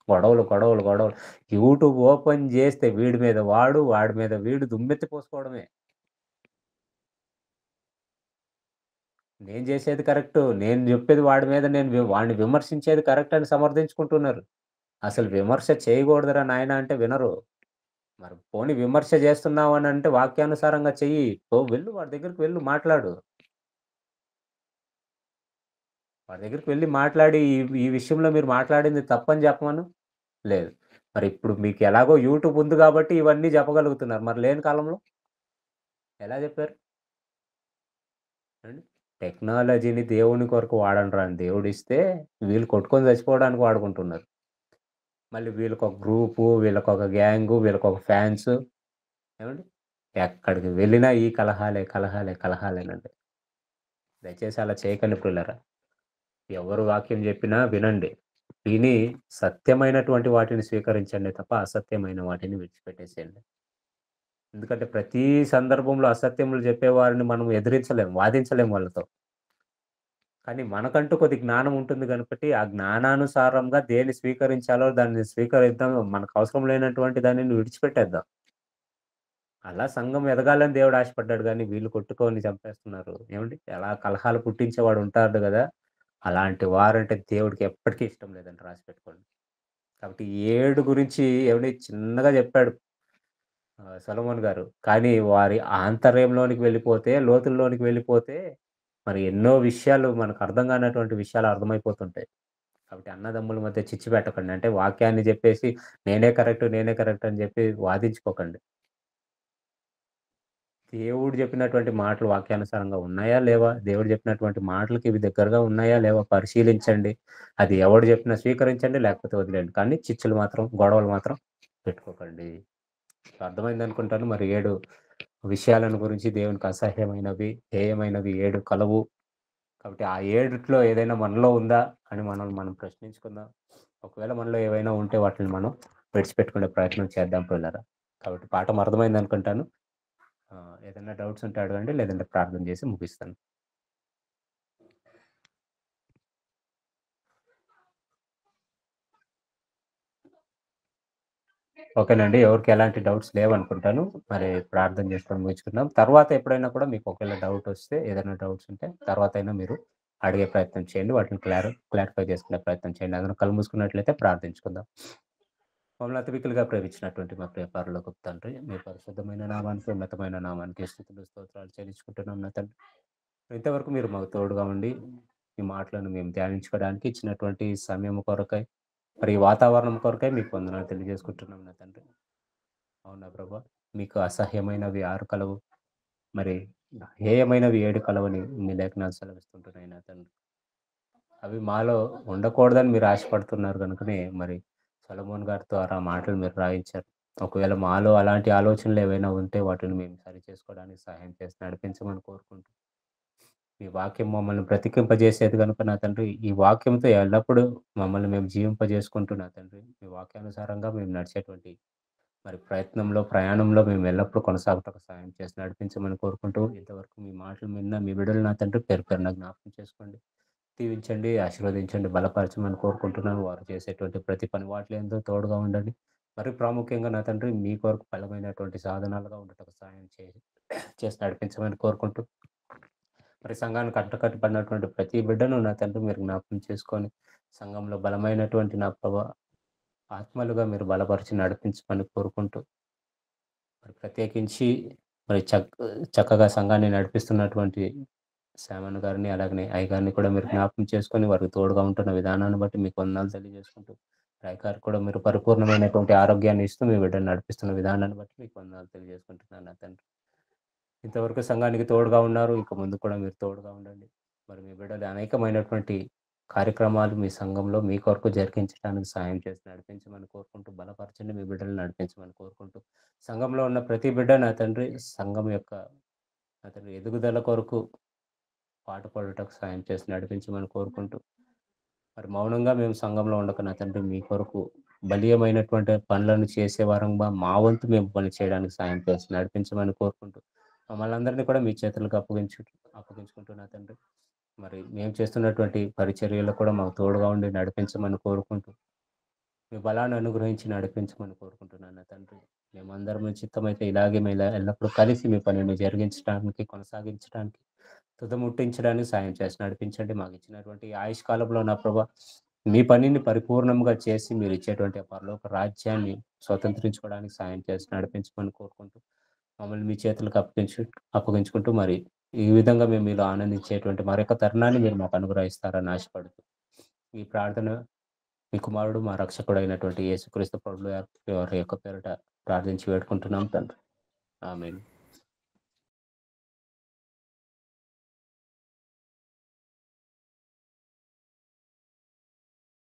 గొడవలు. యూట్యూబ్ ఓపెన్ జేస్తే వీడి మీద వాడు, వాడి మీద వీడు దుమ్మెత్తి పోసుకోవడమే. నేను జేసేది కరెక్టు. నేను జెప్పేది వాడి మీద నేను వాడిని విమర్శించేది కరెక్ట్ అని సమర్థించుకుంటున్నారు. అసలు విమర్శ చేయకూడదురా నాయనా అంటే వినరు. మరి పోనీ విమర్శ చేస్తున్నావు అనంటే వాక్యానుసారంగా చెయ్యి. వెళ్ళు వాడి దగ్గరికి వెళ్ళు మాట్లాడు. వాడి దగ్గరికి వెళ్లి మాట్లాడి ఈ ఈ విషయంలో మీరు మాట్లాడింది తప్పని చెప్పమను. లేదు. మరి ఇప్పుడు మీకు ఎలాగో యూట్యూబ్ ఉంది కాబట్టి ఇవన్నీ చెప్పగలుగుతున్నారు. మరి లేని కాలంలో ఎలా చెప్పారు? ఏవండి? టెక్నాలజీని దేవుని కొరకు వాడండిరా అని దేవుడిస్తే వీళ్ళు కొట్టుకొని చచ్చిపోవడానికి వాడుకుంటున్నారు. మళ్ళీ వీళ్ళకొక గ్రూపు, వీళ్ళకొక గ్యాంగు, వీళ్ళకొక ఫ్యాన్స్ ఏవండి? ఎక్కడికి వెళ్ళినా ఈ కలహాలే, కలహాలే, కలహాలేనండి. దయచేసి అలా చేయకండి ప్రియులారా. ఎవరు వాక్యం చెప్పినా వినండి. విని సత్యమైనటువంటి వాటిని స్వీకరించండి తప్ప అసత్యమైన వాటిని విడిచిపెట్టేసేయండి. ఎందుకంటే ప్రతి సందర్భంలో అసత్యములు చెప్పేవారిని మనం ఎదిరించలేం, వాదించలేం వాళ్ళతో. కానీ మనకంటూ కొద్ది జ్ఞానం ఉంటుంది గనుకటి, ఆ జ్ఞానానుసారంగా దేన్ని స్వీకరించాలో దాన్ని స్వీకరిద్దాం. మనకు అవసరం లేనటువంటి దానిని విడిచిపెట్టేద్దాం. అలా సంఘం ఎదగాలని దేవుడు ఆశపడ్డాడు గానీ, వీళ్ళు కొట్టుకొని చంపేస్తున్నారు. ఏవండీ? అలా కలహాలు పుట్టించేవాడు ఉంటాడు గదా! అలాంటి వారంటే దేవుడికి ఎప్పటికీ ఇష్టం లేదండి రాసిపెట్టుకోండి. కాబట్టి 7 గురించి ఏవండీ చిన్నగా చెప్పాడు సొలొమోన్ గారు. కానీ వారి ఆంతర్యంలోనికి వెళ్ళిపోతే, లోతుల్లోనికి వెళ్ళిపోతే మరి ఎన్నో విషయాలు మనకు అర్థం కానటువంటి విషయాలు అర్థమైపోతుంటాయి. కాబట్టి అన్నదమ్ముల మధ్య చిచ్చు పెట్టకండి. అంటే వాక్యాన్ని జెప్పేసి నేనే కరెక్ట్, నేనే కరెక్ట్ అని జెప్పి వాదించుకోకండి. దేవుడు జెప్పినటువంటి మాటలు వాక్యానుసారంగా ఉన్నాయా? లేవా? దేవుడు జెప్పినటువంటి మాటలకి ఇవి దగ్గరగా ఉన్నాయా? లేవా? పరిశీలించండి. అది ఎవడు జెప్పినా స్వీకరించండి. లేకపోతే వదిలేయండి. కానీ చిచ్చులు మాత్రం, గొడవలు మాత్రం పెట్టుకోకండి. అర్థమైందనుకుంటాను. మరి 7 విషయాలను గురించి దేవునికి అసహ్యమైనవి, హేయమైనవి 7 కలవు. కాబట్టి ఆ 7 ఏదైనా మనలో ఉందా అని మనల్ని మనం ప్రశ్నించుకుందాం. ఒకవేళ మనలో ఏవైనా ఉంటే వాటిని మనం విడిచిపెట్టుకునే ప్రయత్నం చేద్దాం ప్రియులారా. కాబట్టి పాఠం అర్థమైందనుకుంటాను. ఏదైనా డౌట్స్ ఉంటే అడగండి. లేదంటే ప్రార్థన చేసి ముగిస్తాను. ఓకేనండి. ఎవరికీ ఎలాంటి డౌట్స్ లేవనుకుంటాను. మరి ప్రార్థన చేసుకొని ముగించుకుందాం. తర్వాత ఎప్పుడైనా కూడా మీకు ఒకవేళ డౌటొస్తే ఏదైనా డౌట్స్ ఉంటే తర్వాతైనా మీరు అడిగే ప్రయత్నం చేయండి. వాటిని క్లారిఫై చేసుకునే ప్రయత్నం చేయండి. అందరం కళ్ళు మూసుకున్నట్లయితే ప్రార్థించుకుందాం. మమ్మల్ని అతి మిక్కిలిగా ప్రేమించినటువంటి మా ప్రియ పరలోకపు తండ్రి, మీ పరిశుద్ధమైన నామానికి, ఉన్నతమైన నామానికి స్తుతులు, స్తోత్రాలు చెల్లించుకుంటున్నాం నా తండ్రి. ఇంతవరకు మీరు మాకు తోడుగా ఉండి, ఈ మాటలను మేము ధ్యానించుకోవడానికి ఇచ్చినటువంటి సమయం కొరకై, మరి ఈ వాతావరణం కొరకై మీకు వందనాలు తెలియజేసుకుంటున్నాం నా తండ్రి. అవునా ప్రభా! మీకు అసహ్యమైనవి 6 కలవు. మరి హేయమైనవి 7 కలవని మీ లేఖనాలు సెలవిస్తుంటున్నాయి నా తండ్రి. అవి మాలో ఉండకూడదని మీరు ఆశపడుతున్నారు గనుకనే మరి సొలొమోన్ గారి ద్వారా మాటలు మీరు రాయించారు. ఒకవేళ మాలో అలాంటి ఆలోచనలు ఏవైనా ఉంటే వాటిని మేము సరిచేసుకోవడానికి సహాయం చేసి నడిపించమని కోరుకుంటూ, మీ వాక్యం మమ్మల్ని బ్రతికింపజేసేది గనుక నా తండ్రి, ఈ వాక్యంతో ఎల్లప్పుడూ మమ్మల్ని మేము జీవింపజేసుకుంటూ నా తండ్రి, మీ వాక్యానుసారంగా మేము నడిచేటువంటి మరి ప్రయత్నంలో, ప్రయాణంలో మేము ఎల్లప్పుడూ కొనసాగుటకు సహాయం చేసి నడిపించమని కోరుకుంటూ, ఇంతవరకు మీ మాటలు విన్న మీ బిడ్డలు నా తండ్రి పేరు పేరున జ్ఞాపకం చేసుకోండి. దీవించండి, ఆశీర్వదించండి, బలపరచమని కోరుకుంటున్నాను. వారు చేసేటువంటి ప్రతి పని వాటిలో ఎంతో తోడుగా ఉండండి. మరి ప్రాముఖ్యంగా నా తండ్రి మీ కొరకు బలమైనటువంటి సాధనాలుగా ఉండటకు సహాయం చేసి నడిపించమని కోరుకుంటూ, మరి సంఘానికి అంటకట్టబడినటువంటి ప్రతి బిడ్డను నా తండ్రి మీరు జ్ఞాపకం చేసుకొని, సంఘంలో బలమైనటువంటి నా ప్రభా ఆత్మలుగా మీరు బలపరిచి నడిపించమని కోరుకుంటూ, మరి ప్రత్యేకించి మరి చక్కగా సంఘాన్ని నడిపిస్తున్నటువంటి శ్యామన్న గారిని, అలాగనే అయ్యగారిని కూడా మీరు జ్ఞాపకం చేసుకొని వారికి తోడుగా ఉంటున్న విధానాన్ని బట్టి మీకు వందనాలు తెలియజేసుకుంటూ, అయ్యగారికి కూడా మీరు పరిపూర్ణమైనటువంటి ఆరోగ్యాన్ని ఇస్తూ మీ బిడ్డను నడిపిస్తున్న విధానాన్ని బట్టి మీకు వందనాలు తెలియజేసుకుంటున్నాను నా తండ్రి. ఇంతవరకు సంఘానికి తోడుగా ఉన్నారు. ఇక ముందు కూడా మీరు తోడుగా ఉండండి. మరి మీ బిడ్డలు అనేకమైనటువంటి కార్యక్రమాలు మీ సంఘంలో మీ కొరకు జరిగించడానికి సహాయం చేసి నడిపించమని కోరుకుంటూ, బలపరచండి మీ బిడ్డలను నడిపించమని కోరుకుంటూ, సంఘంలో ఉన్న ప్రతి బిడ్డ నా తండ్రి సంఘం యొక్క నా తండ్రి ఎదుగుదల కొరకు పాటుపడుటకు సాయం చేసి నడిపించమని కోరుకుంటూ, మరి మౌనంగా మేము సంఘంలో ఉండక నా తండ్రి మీ కొరకు బలీయమైనటువంటి పనులను చేసే వారంగా మా వంతు మేము పని చేయడానికి సాయం చేసి నడిపించమని కోరుకుంటూ, మమ్మల్ని అందరినీ కూడా మీ చేతులకు అప్పగించుకుంటూ నా తండ్రి మరి మేము చేస్తున్నటువంటి పరిచర్యలో కూడా మాకు తోడుగా ఉండి నడిపించమని కోరుకుంటూ, మీ బలాన్ని అనుగ్రహించి నడిపించమని కోరుకుంటున్నాను నా తండ్రి. మేమందరం మీ చిత్తమైతే ఇలాగే మేము ఎల్లప్పుడూ కలిసి మీ పనిని జరిగించడానికి, కొనసాగించడానికి, తుదముట్టించడానికి సాయం చేసి నడిపించండి. మాకు ఇచ్చినటువంటి ఈ ఆయుష్ కాలంలో నా ప్రభా మీ పనిని పరిపూర్ణంగా చేసి మీరిచ్చేటువంటి ఆ పరలోక రాజ్యాన్ని స్వతంత్రించుకోవడానికి సాయం చేసి నడిపించమని కోరుకుంటూ, మమ్మల్ని మీ చేతులకు అప్పగించుకుంటూ మరి ఈ విధంగా మేము మీలో ఆనందించేటువంటి మరొక తరుణాన్ని మీరు మాకు అనుగ్రహిస్తారని ఆశపడుతూ, ఈ ప్రార్థన మీ కుమారుడు, మా రక్షకుడైనటువంటి యేసుక్రీస్తు ప్రభువు వారి యొక్క పేరిట ప్రార్థించి వేడుకుంటున్నాం తండ్రి. ఆమేన్.